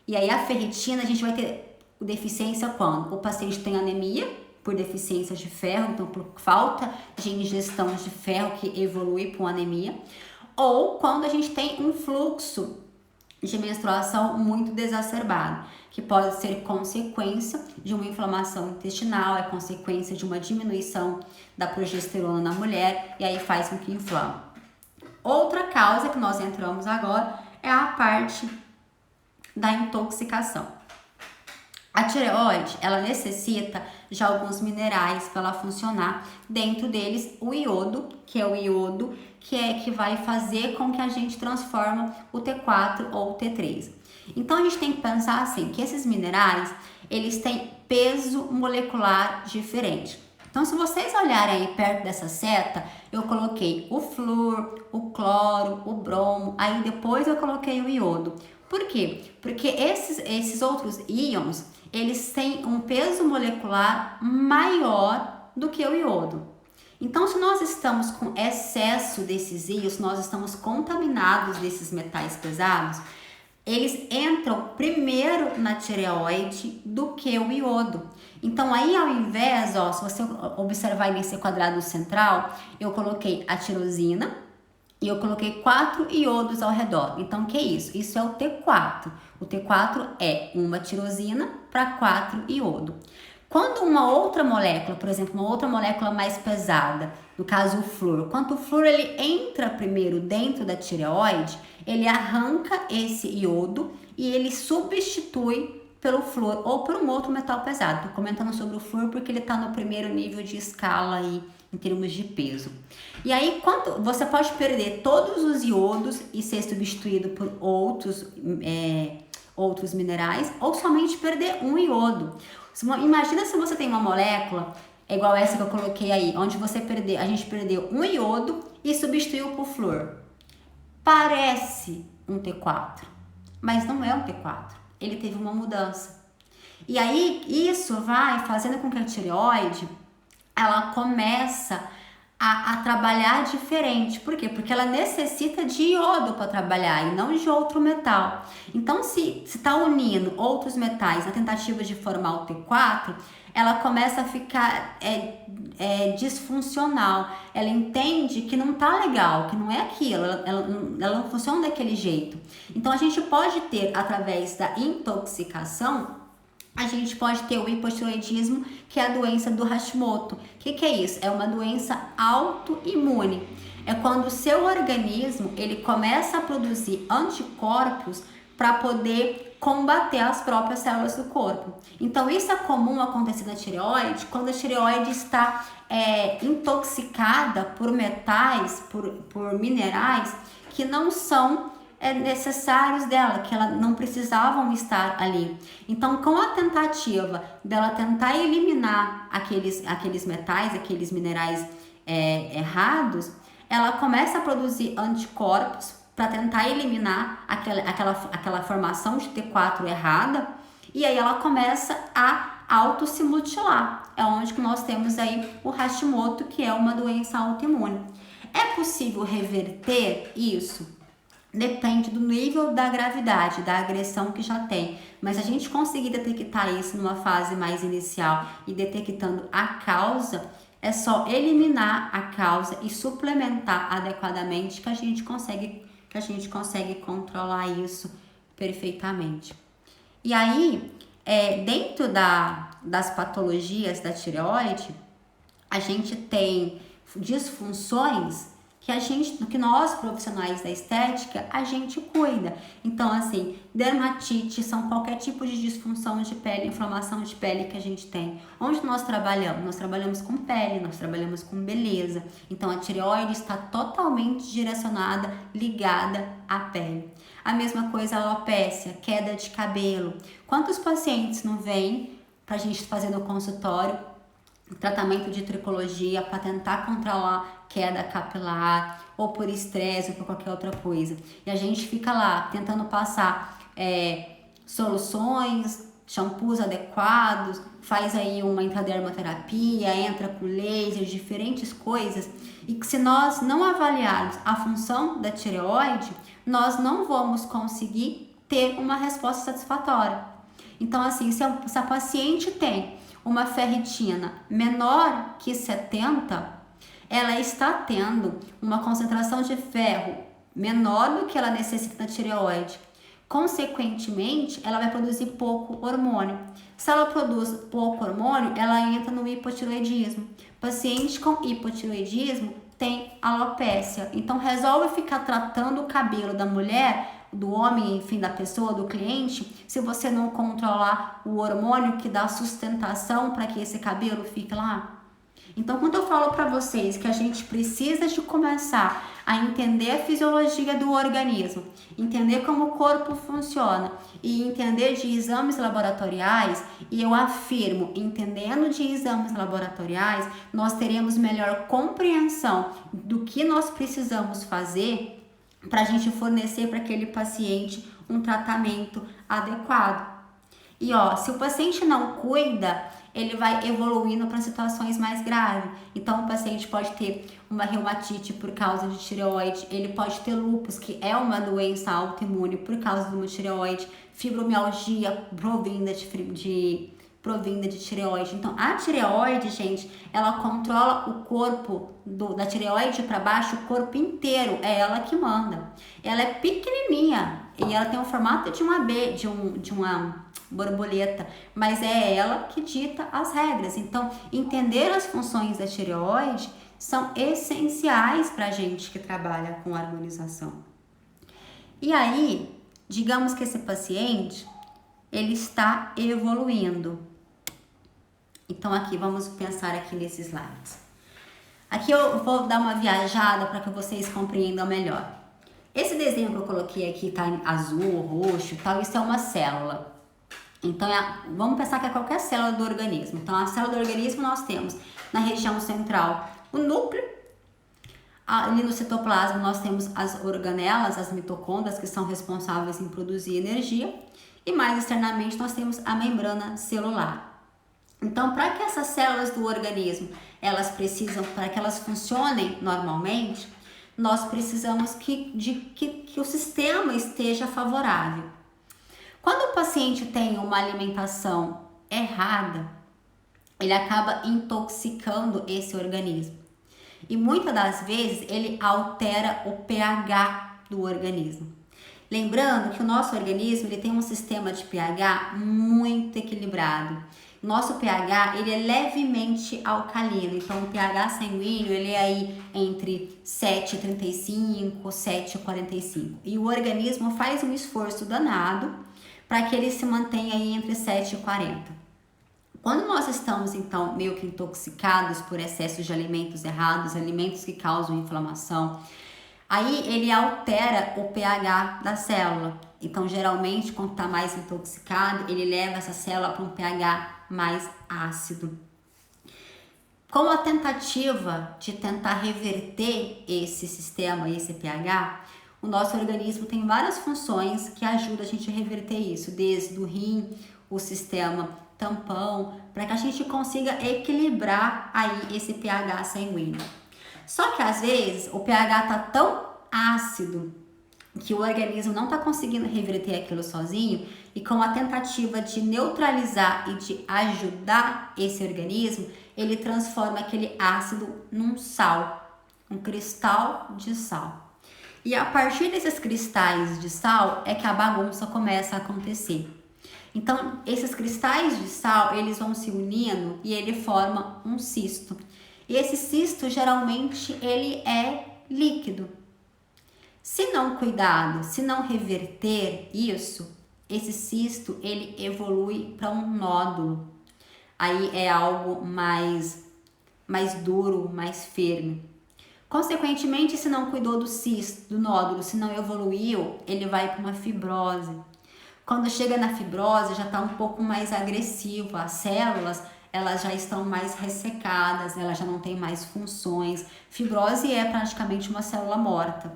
A: e aí a ferritina a gente vai ter deficiência quando o paciente tem anemia por deficiência de ferro, então por falta de ingestão de ferro que evolui para uma anemia, ou quando a gente tem um fluxo de menstruação muito desacerbado, que pode ser consequência de uma inflamação intestinal, é consequência de uma diminuição da progesterona na mulher, e aí faz com que inflame. Outra causa que nós entramos agora é a parte da intoxicação. A tireoide, ela necessita de alguns minerais para ela funcionar, dentro deles o iodo, que é o iodo que vai fazer com que a gente transforma o T4 ou o T3. Então a gente tem que pensar assim, que esses minerais, eles têm peso molecular diferente. Então, se vocês olharem aí perto dessa seta, eu coloquei o flúor, o cloro, o bromo, aí depois eu coloquei o iodo. Por quê? Porque esses outros íons, eles têm um peso molecular maior do que o iodo. Então, se nós estamos com excesso desses íons, nós estamos contaminados desses metais pesados, eles entram primeiro na tireoide do que o iodo. Então, aí ao invés, ó, se você observar nesse quadrado central, eu coloquei a tirosina e eu coloquei 4 iodos ao redor. Então, o que é isso? Isso é o T4. O T4 é uma tirosina para 4 iodo. Quando uma outra molécula, por exemplo, uma outra molécula mais pesada, no caso o flúor, quando o flúor ele entra primeiro dentro da tireoide, ele arranca esse iodo e ele substitui pelo flúor ou por um outro metal pesado. Tô comentando sobre o flúor porque ele está no primeiro nível de escala aí em termos de peso. E aí, quando você pode perder todos os iodos e ser substituído por outros minerais, ou somente perder um iodo. Imagina se você tem uma molécula é igual essa que eu coloquei aí, onde a gente perdeu um iodo e substituiu por flúor. Parece um T4, mas não é um T4. Ele teve uma mudança. E aí, isso vai fazendo com que a tireoide, ela começa a trabalhar diferente. Por quê? Porque ela necessita de iodo para trabalhar e não de outro metal. Então, se está unindo outros metais na tentativa de formar o T4, ela começa a ficar disfuncional. Ela entende que não tá legal, que não é aquilo, ela não funciona daquele jeito. Então, a gente pode ter, através da intoxicação, a gente pode ter o hipotireoidismo, que é a doença do Hashimoto. O que é isso? É uma doença autoimune. É quando o seu organismo ele começa a produzir anticorpos para poder combater as próprias células do corpo. Então, isso é comum acontecer na tireoide, quando a tireoide está intoxicada por metais, por minerais que não são necessários dela, que ela não precisavam estar ali. Então, com a tentativa dela tentar eliminar aqueles metais, aqueles minerais errados, ela começa a produzir anticorpos para tentar eliminar aquela formação de T4 errada, e aí ela começa a se mutilar. É onde que nós temos aí o Hashimoto, que é uma doença autoimune. É possível reverter isso? Depende do nível da gravidade, da agressão que já tem. Mas a gente conseguir detectar isso numa fase mais inicial e detectando a causa, é só eliminar a causa e suplementar adequadamente que a gente consegue controlar isso perfeitamente. E aí, dentro das patologias da tireoide, a gente tem disfunções que nós profissionais da estética, a gente cuida. Então, assim, dermatite são qualquer tipo de disfunção de pele, inflamação de pele que a gente tem. Onde nós trabalhamos? Nós trabalhamos com pele, nós trabalhamos com beleza. Então, a tireoide está totalmente direcionada, ligada à pele. A mesma coisa a alopécia, queda de cabelo. Quantos pacientes não vêm pra gente fazer no consultório tratamento de tricologia para tentar controlar queda capilar ou por estresse ou por qualquer outra coisa, e a gente fica lá tentando passar soluções, shampoos adequados, faz aí uma intradermoterapia, entra com laser, diferentes coisas, e que se nós não avaliarmos a função da tireoide, nós não vamos conseguir ter uma resposta satisfatória. Então, assim, se a paciente tem uma ferritina menor que 70, ela está tendo uma concentração de ferro menor do que ela necessita na tireoide. Consequentemente, ela vai produzir pouco hormônio. Se ela produz pouco hormônio, ela entra no hipotireoidismo. Paciente com hipotireoidismo tem alopécia. Então, resolve ficar tratando o cabelo da mulher, do homem, enfim, da pessoa, do cliente, se você não controlar o hormônio que dá sustentação para que esse cabelo fique lá. Então, quando eu falo para vocês que a gente precisa de começar a entender a fisiologia do organismo, entender como o corpo funciona e entender de exames laboratoriais, e eu afirmo, entendendo de exames laboratoriais, nós teremos melhor compreensão do que nós precisamos fazer para a gente fornecer para aquele paciente um tratamento adequado. E se o paciente não cuida, ele vai evoluindo para situações mais graves. Então, o paciente pode ter uma reumatite por causa de tireoide, ele pode ter lúpus, que é uma doença autoimune por causa de uma tireoide, fibromialgia provinda de tireoide. Então, a tireoide, gente, ela controla o corpo da tireoide para baixo, o corpo inteiro, é ela que manda. Ela é pequenininha e ela tem o formato de de uma borboleta, mas é ela que dita as regras. Então, entender as funções da tireoide são essenciais para a gente que trabalha com harmonização. E aí, digamos que esse paciente, ele está evoluindo. Então, aqui, vamos pensar aqui nesses slides. Aqui eu vou dar uma viajada para que vocês compreendam melhor. Esse desenho que eu coloquei aqui tá em azul, roxo, tal, isso é uma célula. Então, vamos pensar que é qualquer célula do organismo. Então, a célula do organismo nós temos na região central o núcleo. Ali no citoplasma nós temos as organelas, as mitocôndrias, que são responsáveis em produzir energia. E mais externamente nós temos a membrana celular. Então, para que essas células do organismo, para que elas funcionem normalmente, nós precisamos que o sistema esteja favorável. Quando o paciente tem uma alimentação errada, ele acaba intoxicando esse organismo. E muitas das vezes ele altera o pH do organismo. Lembrando que o nosso organismo ele tem um sistema de pH muito equilibrado. Nosso pH ele é levemente alcalino, então o pH sanguíneo ele é aí entre 7,35 e 7,45. E o organismo faz um esforço danado para que ele se mantenha aí entre 7,40. Quando nós estamos, então, meio que intoxicados por excessos de alimentos errados, alimentos que causam inflamação, aí ele altera o pH da célula. Então, geralmente, quando está mais intoxicado, ele leva essa célula para um pH mais ácido. Com a tentativa de tentar reverter esse sistema, esse pH, o nosso organismo tem várias funções que ajudam a gente a reverter isso, desde o rim, o sistema tampão, para que a gente consiga equilibrar aí esse pH sanguíneo. Só que às vezes o pH tá tão ácido que o organismo não está conseguindo reverter aquilo sozinho, e com a tentativa de neutralizar e de ajudar esse organismo, ele transforma aquele ácido num sal, um cristal de sal. E a partir desses cristais de sal é que a bagunça começa a acontecer. Então, esses cristais de sal, eles vão se unindo e ele forma um cisto. E esse cisto, geralmente, ele é líquido. Se não cuidado, se não reverter isso, esse cisto, ele evolui para um nódulo. Aí é algo mais duro, mais firme. Consequentemente, se não cuidou do cisto, do nódulo, se não evoluiu, ele vai para uma fibrose. Quando chega na fibrose, já está um pouco mais agressivo. As células, elas já estão mais ressecadas, elas já não têm mais funções. Fibrose é praticamente uma célula morta.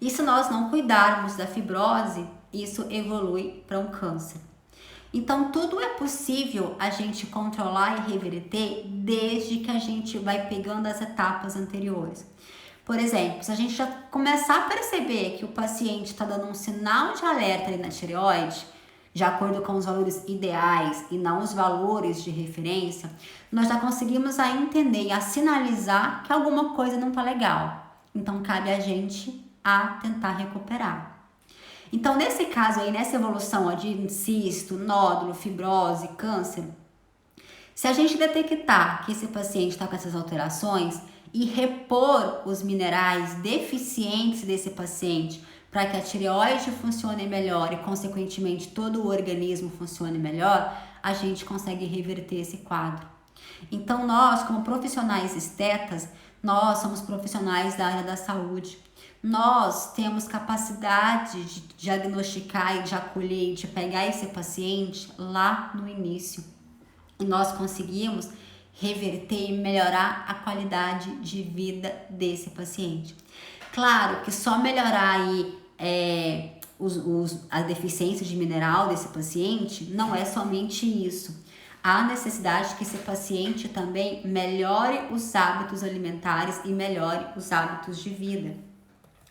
A: E se nós não cuidarmos da fibrose, isso evolui para um câncer. Então, tudo é possível a gente controlar e reverter desde que a gente vai pegando as etapas anteriores. Por exemplo, se a gente já começar a perceber que o paciente está dando um sinal de alerta ali na tireoide, de acordo com os valores ideais e não os valores de referência, nós já conseguimos a entender e a sinalizar que alguma coisa não está legal. Então, cabe a gente a tentar recuperar. Então, nesse caso aí, nessa evolução de cisto, nódulo, fibrose, câncer, se a gente detectar que esse paciente está com essas alterações e repor os minerais deficientes desse paciente para que a tireoide funcione melhor e, consequentemente, todo o organismo funcione melhor, a gente consegue reverter esse quadro. Então, nós, como profissionais estetas, nós somos profissionais da área da saúde. Nós temos capacidade de diagnosticar e de acolher e de pegar esse paciente lá no início. E nós conseguimos reverter e melhorar a qualidade de vida desse paciente. Claro que só melhorar aí a deficiência de mineral desse paciente não é somente isso. Há necessidade que esse paciente também melhore os hábitos alimentares e melhore os hábitos de vida.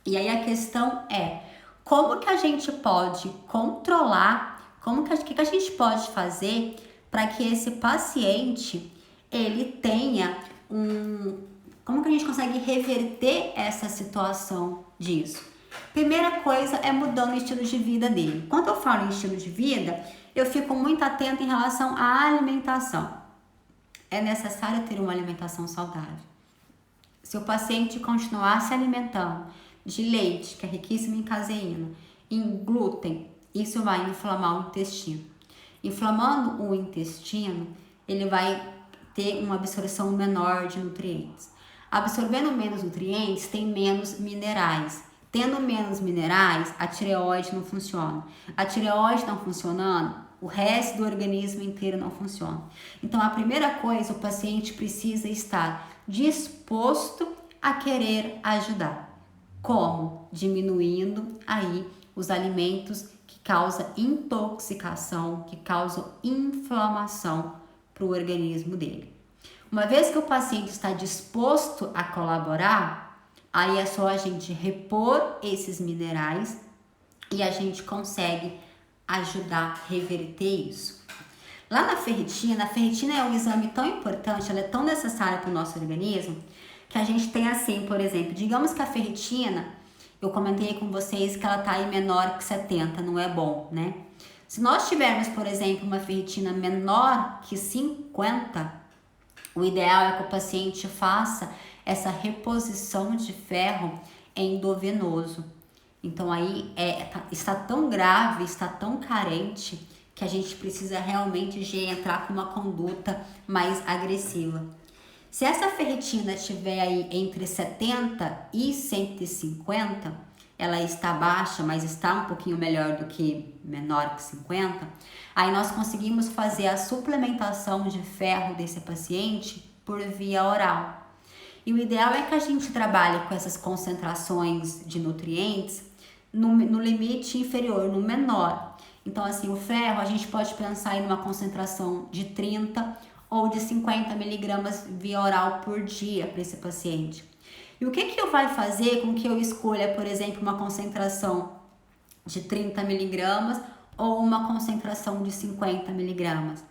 A: E aí a questão é, como que a gente pode controlar, o que a gente pode fazer para que esse paciente, ele tenha como que a gente consegue reverter essa situação disso? Primeira coisa é mudando o estilo de vida dele. Quando eu falo em estilo de vida, eu fico muito atenta em relação à alimentação. É necessário ter uma alimentação saudável. Se o paciente continuar se alimentando de leite, que é riquíssimo em caseína, em glúten, isso vai inflamar o intestino. Inflamando o intestino, ele vai ter uma absorção menor de nutrientes. Absorvendo menos nutrientes, tem menos minerais. Tendo menos minerais, a tireoide não funciona. A tireoide não funcionando, o resto do organismo inteiro não funciona. Então, a primeira coisa, o paciente precisa estar disposto a querer ajudar. Como? Diminuindo aí os alimentos que causam intoxicação, que causam inflamação para o organismo dele. Uma vez que o paciente está disposto a colaborar, aí é só a gente repor esses minerais e a gente consegue ajudar a reverter isso. Lá na ferritina, a ferritina é um exame tão importante, ela é tão necessária para o nosso organismo, que a gente tem assim, por exemplo, digamos que a ferritina, eu comentei com vocês que ela está aí menor que 70, não é bom, né? Se nós tivermos, por exemplo, uma ferritina menor que 50, o ideal é que o paciente faça essa reposição de ferro endovenoso. Então aí está tão grave, está tão carente, que a gente precisa realmente de entrar com uma conduta mais agressiva. Se essa ferritina estiver aí entre 70 e 150, ela está baixa, mas está um pouquinho melhor do que menor que 50, aí nós conseguimos fazer a suplementação de ferro desse paciente por via oral. E o ideal é que a gente trabalhe com essas concentrações de nutrientes no limite inferior, no menor. Então, assim, o ferro a gente pode pensar em uma concentração de 30 ou de 50 miligramas via oral por dia para esse paciente. E o que vai fazer com que eu escolha, por exemplo, uma concentração de 30 miligramas ou uma concentração de 50 miligramas?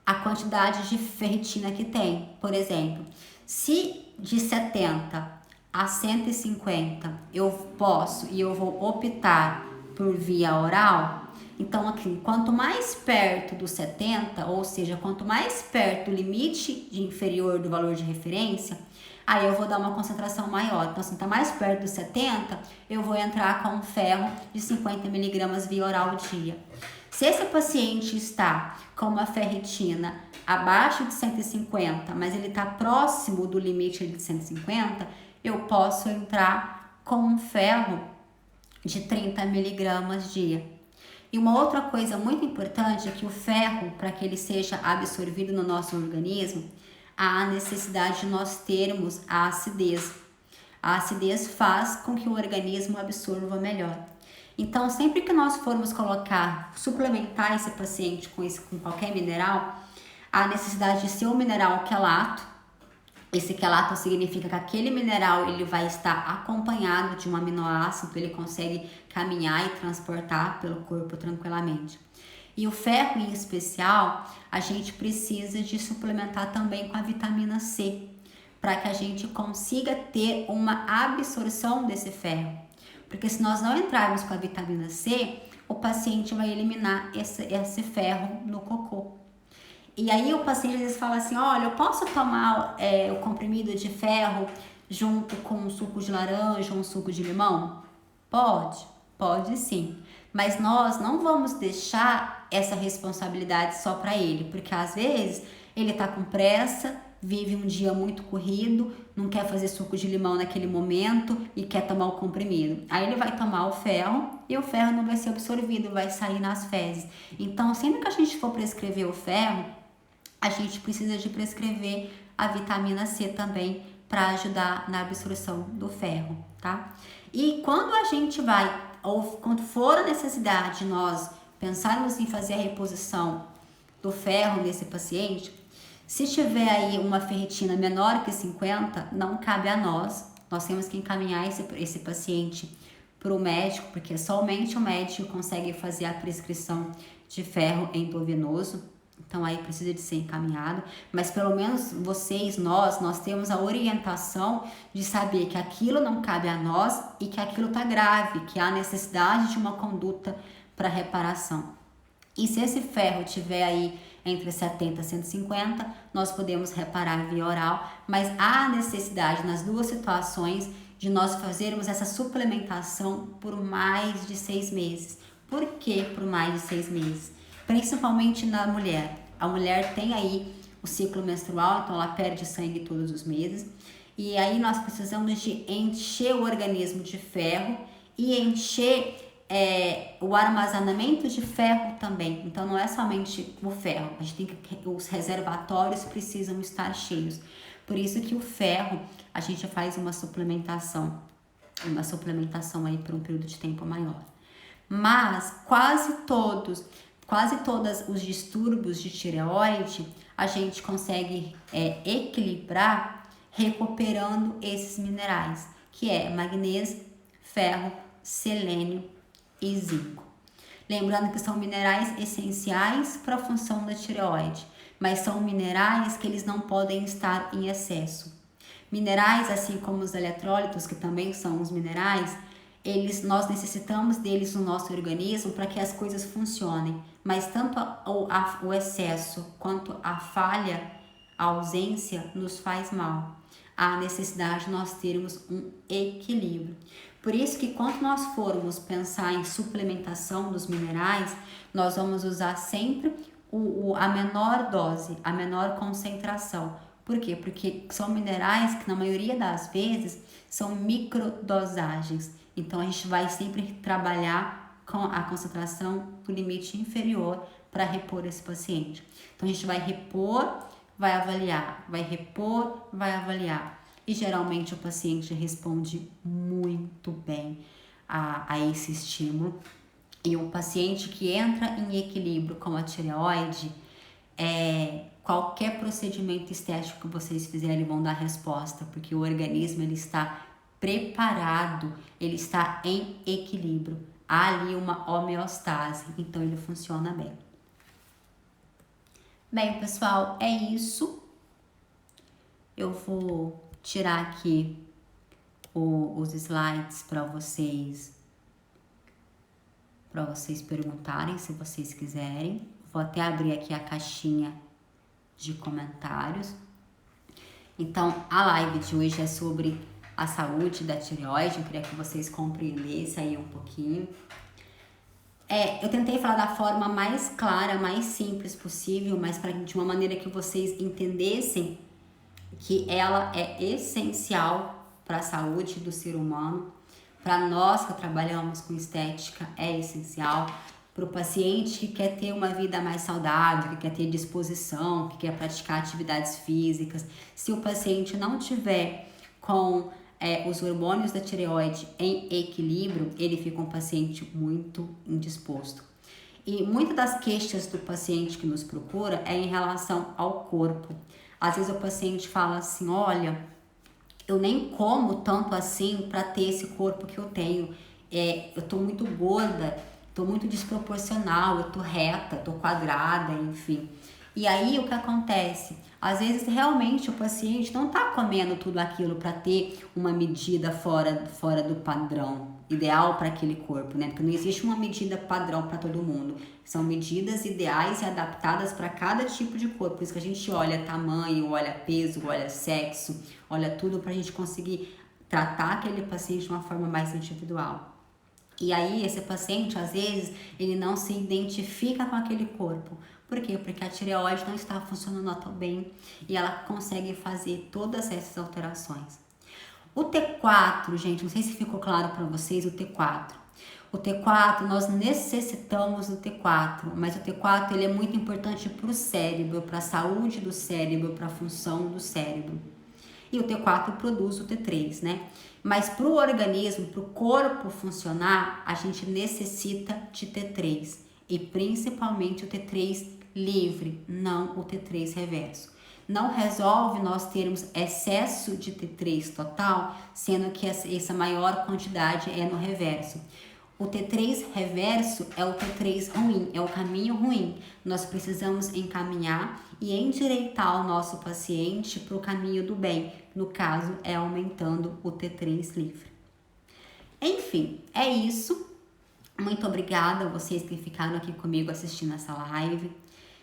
A: A quantidade de ferritina que tem. Por exemplo, se de 70 a 150 eu posso e eu vou optar por via oral, então aqui, quanto mais perto do 70, ou seja, quanto mais perto do limite inferior do valor de referência, aí eu vou dar uma concentração maior. Então, assim, tá mais perto do 70, eu vou entrar com um ferro de 50 miligramas via oral dia. Se esse paciente está com uma ferritina abaixo de 150, mas ele está próximo do limite de 150, eu posso entrar com um ferro de 30 miligramas dia. E uma outra coisa muito importante é que o ferro, para que ele seja absorvido no nosso organismo, há a necessidade de nós termos a acidez. A acidez faz com que o organismo absorva melhor. Então, sempre que nós formos suplementar esse paciente com qualquer mineral, há a necessidade de ser um mineral quelato. Esse quelato significa que aquele mineral ele vai estar acompanhado de um aminoácido, ele consegue caminhar e transportar pelo corpo tranquilamente. E o ferro em especial, a gente precisa de suplementar também com a vitamina C, para que a gente consiga ter uma absorção desse ferro. Porque se nós não entrarmos com a vitamina C, o paciente vai eliminar esse ferro no cocô. E aí o paciente às vezes fala assim, olha, eu posso tomar o comprimido de ferro junto com um suco de laranja ou um suco de limão? Pode sim. Mas nós não vamos deixar essa responsabilidade só para ele, porque às vezes ele tá com pressa, vive um dia muito corrido, não quer fazer suco de limão naquele momento e quer tomar o comprimido. Aí ele vai tomar o ferro e o ferro não vai ser absorvido, vai sair nas fezes. Então, sempre que a gente for prescrever o ferro, a gente precisa de prescrever a vitamina C também para ajudar na absorção do ferro, tá? E quando a gente ou quando for a necessidade de nós pensarmos em fazer a reposição do ferro nesse paciente, se tiver aí uma ferritina menor que 50, não cabe a nós temos que encaminhar esse paciente para o médico, porque somente o médico consegue fazer a prescrição de ferro endovenoso. Então aí precisa de ser encaminhado, mas pelo menos nós temos a orientação de saber que aquilo não cabe a nós e que aquilo tá grave, que há necessidade de uma conduta para reparação. E se esse ferro tiver aí entre 70 e 150, nós podemos reparar via oral, mas há necessidade nas duas situações de nós fazermos essa suplementação por mais de 6 meses. Por que por mais de 6 meses? Principalmente na mulher. A mulher tem aí o ciclo menstrual, então ela perde sangue todos os meses. E aí nós precisamos de encher o organismo de ferro e encher o armazenamento de ferro também. Então não é somente o ferro, a gente tem que, os reservatórios precisam estar cheios. Por isso que o ferro, a gente faz uma suplementação aí por um período de tempo maior. Mas quase todos os distúrbios de tireoide a gente consegue equilibrar recuperando esses minerais, que é magnésio, ferro, selênio e zinco. Lembrando que são minerais essenciais para a função da tireoide, mas são minerais que eles não podem estar em excesso. Minerais, assim como os eletrólitos, que também são os minerais, nós necessitamos deles no nosso organismo para que as coisas funcionem, mas tanto o excesso quanto a falha, a ausência, nos faz mal. Há necessidade de nós termos um equilíbrio. Por isso que quando nós formos pensar em suplementação dos minerais, nós vamos usar sempre a menor dose, a menor concentração. Por quê? Porque são minerais que na maioria das vezes são microdosagens. Então a gente vai sempre trabalhar com a concentração do limite inferior para repor esse paciente. Então a gente vai repor, vai avaliar, vai repor, vai avaliar. E geralmente o paciente responde muito bem a esse estímulo. E o paciente que entra em equilíbrio com a tireoide, qualquer procedimento estético que vocês fizerem vão dar resposta, porque o organismo ele está preparado, ele está em equilíbrio. Há ali uma homeostase, então ele funciona bem. Bem, pessoal, é isso. Eu vou tirar aqui os slides para vocês perguntarem, se vocês quiserem. Vou até abrir aqui a caixinha de comentários. Então, a live de hoje é sobre a saúde da tireoide. Eu queria que vocês compreendessem aí um pouquinho. Eu tentei falar da forma mais clara, mais simples possível, mas de uma maneira que vocês entendessem que ela é essencial para a saúde do ser humano. Para nós que trabalhamos com estética, é essencial. Para o paciente que quer ter uma vida mais saudável, que quer ter disposição, que quer praticar atividades físicas. Se o paciente não tiver com os hormônios da tireoide em equilíbrio, ele fica um paciente muito indisposto. E muitas das queixas do paciente que nos procura é em relação ao corpo. Às vezes o paciente fala assim, olha, eu nem como tanto assim para ter esse corpo que eu tenho. Eu tô muito gorda, tô muito desproporcional, eu tô reta, tô quadrada, enfim. E aí o que acontece? Às vezes realmente o paciente não tá comendo tudo aquilo para ter uma medida fora do padrão ideal para aquele corpo, né? Porque não existe uma medida padrão para todo mundo. São medidas ideais e adaptadas para cada tipo de corpo. Por isso que a gente olha tamanho, olha peso, olha sexo, olha tudo para a gente conseguir tratar aquele paciente de uma forma mais individual. E aí esse paciente, às vezes, ele não se identifica com aquele corpo. Por quê? Porque a tireoide não está funcionando tão bem e ela consegue fazer todas essas alterações. O T4, gente, não sei se ficou claro para vocês o T4. O T4, nós necessitamos do T4, mas o T4 ele é muito importante para o cérebro, para a saúde do cérebro, para a função do cérebro. E o T4 produz o T3, né? Mas para o organismo, para o corpo funcionar, a gente necessita de T3. E principalmente o T3 livre, não o T3 reverso. Não resolve nós termos excesso de T3 total, sendo que essa maior quantidade é no reverso. O T3 reverso é o T3 ruim, é o caminho ruim. Nós precisamos encaminhar e endireitar o nosso paciente para o caminho do bem. No caso, é aumentando o T3 livre. Enfim, é isso. Muito obrigada a vocês que ficaram aqui comigo assistindo essa live,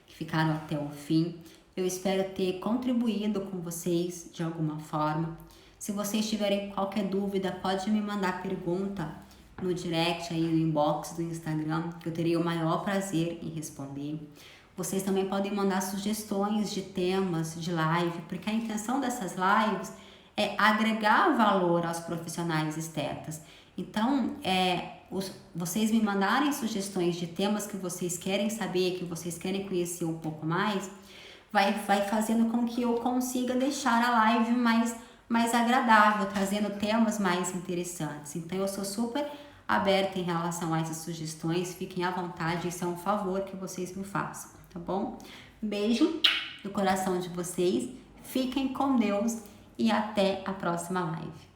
A: que ficaram até o fim. Eu espero ter contribuído com vocês de alguma forma. Se vocês tiverem qualquer dúvida, pode me mandar pergunta no direct, aí no inbox do Instagram, que eu teria o maior prazer em responder. Vocês também podem mandar sugestões de temas de live, porque a intenção dessas lives é agregar valor aos profissionais estetas. Então, vocês me mandarem sugestões de temas que vocês querem saber, que vocês querem conhecer um pouco mais, vai fazendo com que eu consiga deixar a live mais agradável, trazendo temas mais interessantes. Então eu sou super aberta em relação a essas sugestões, fiquem à vontade, isso é um favor que vocês me façam, tá bom? Beijo no coração de vocês, fiquem com Deus e até a próxima live.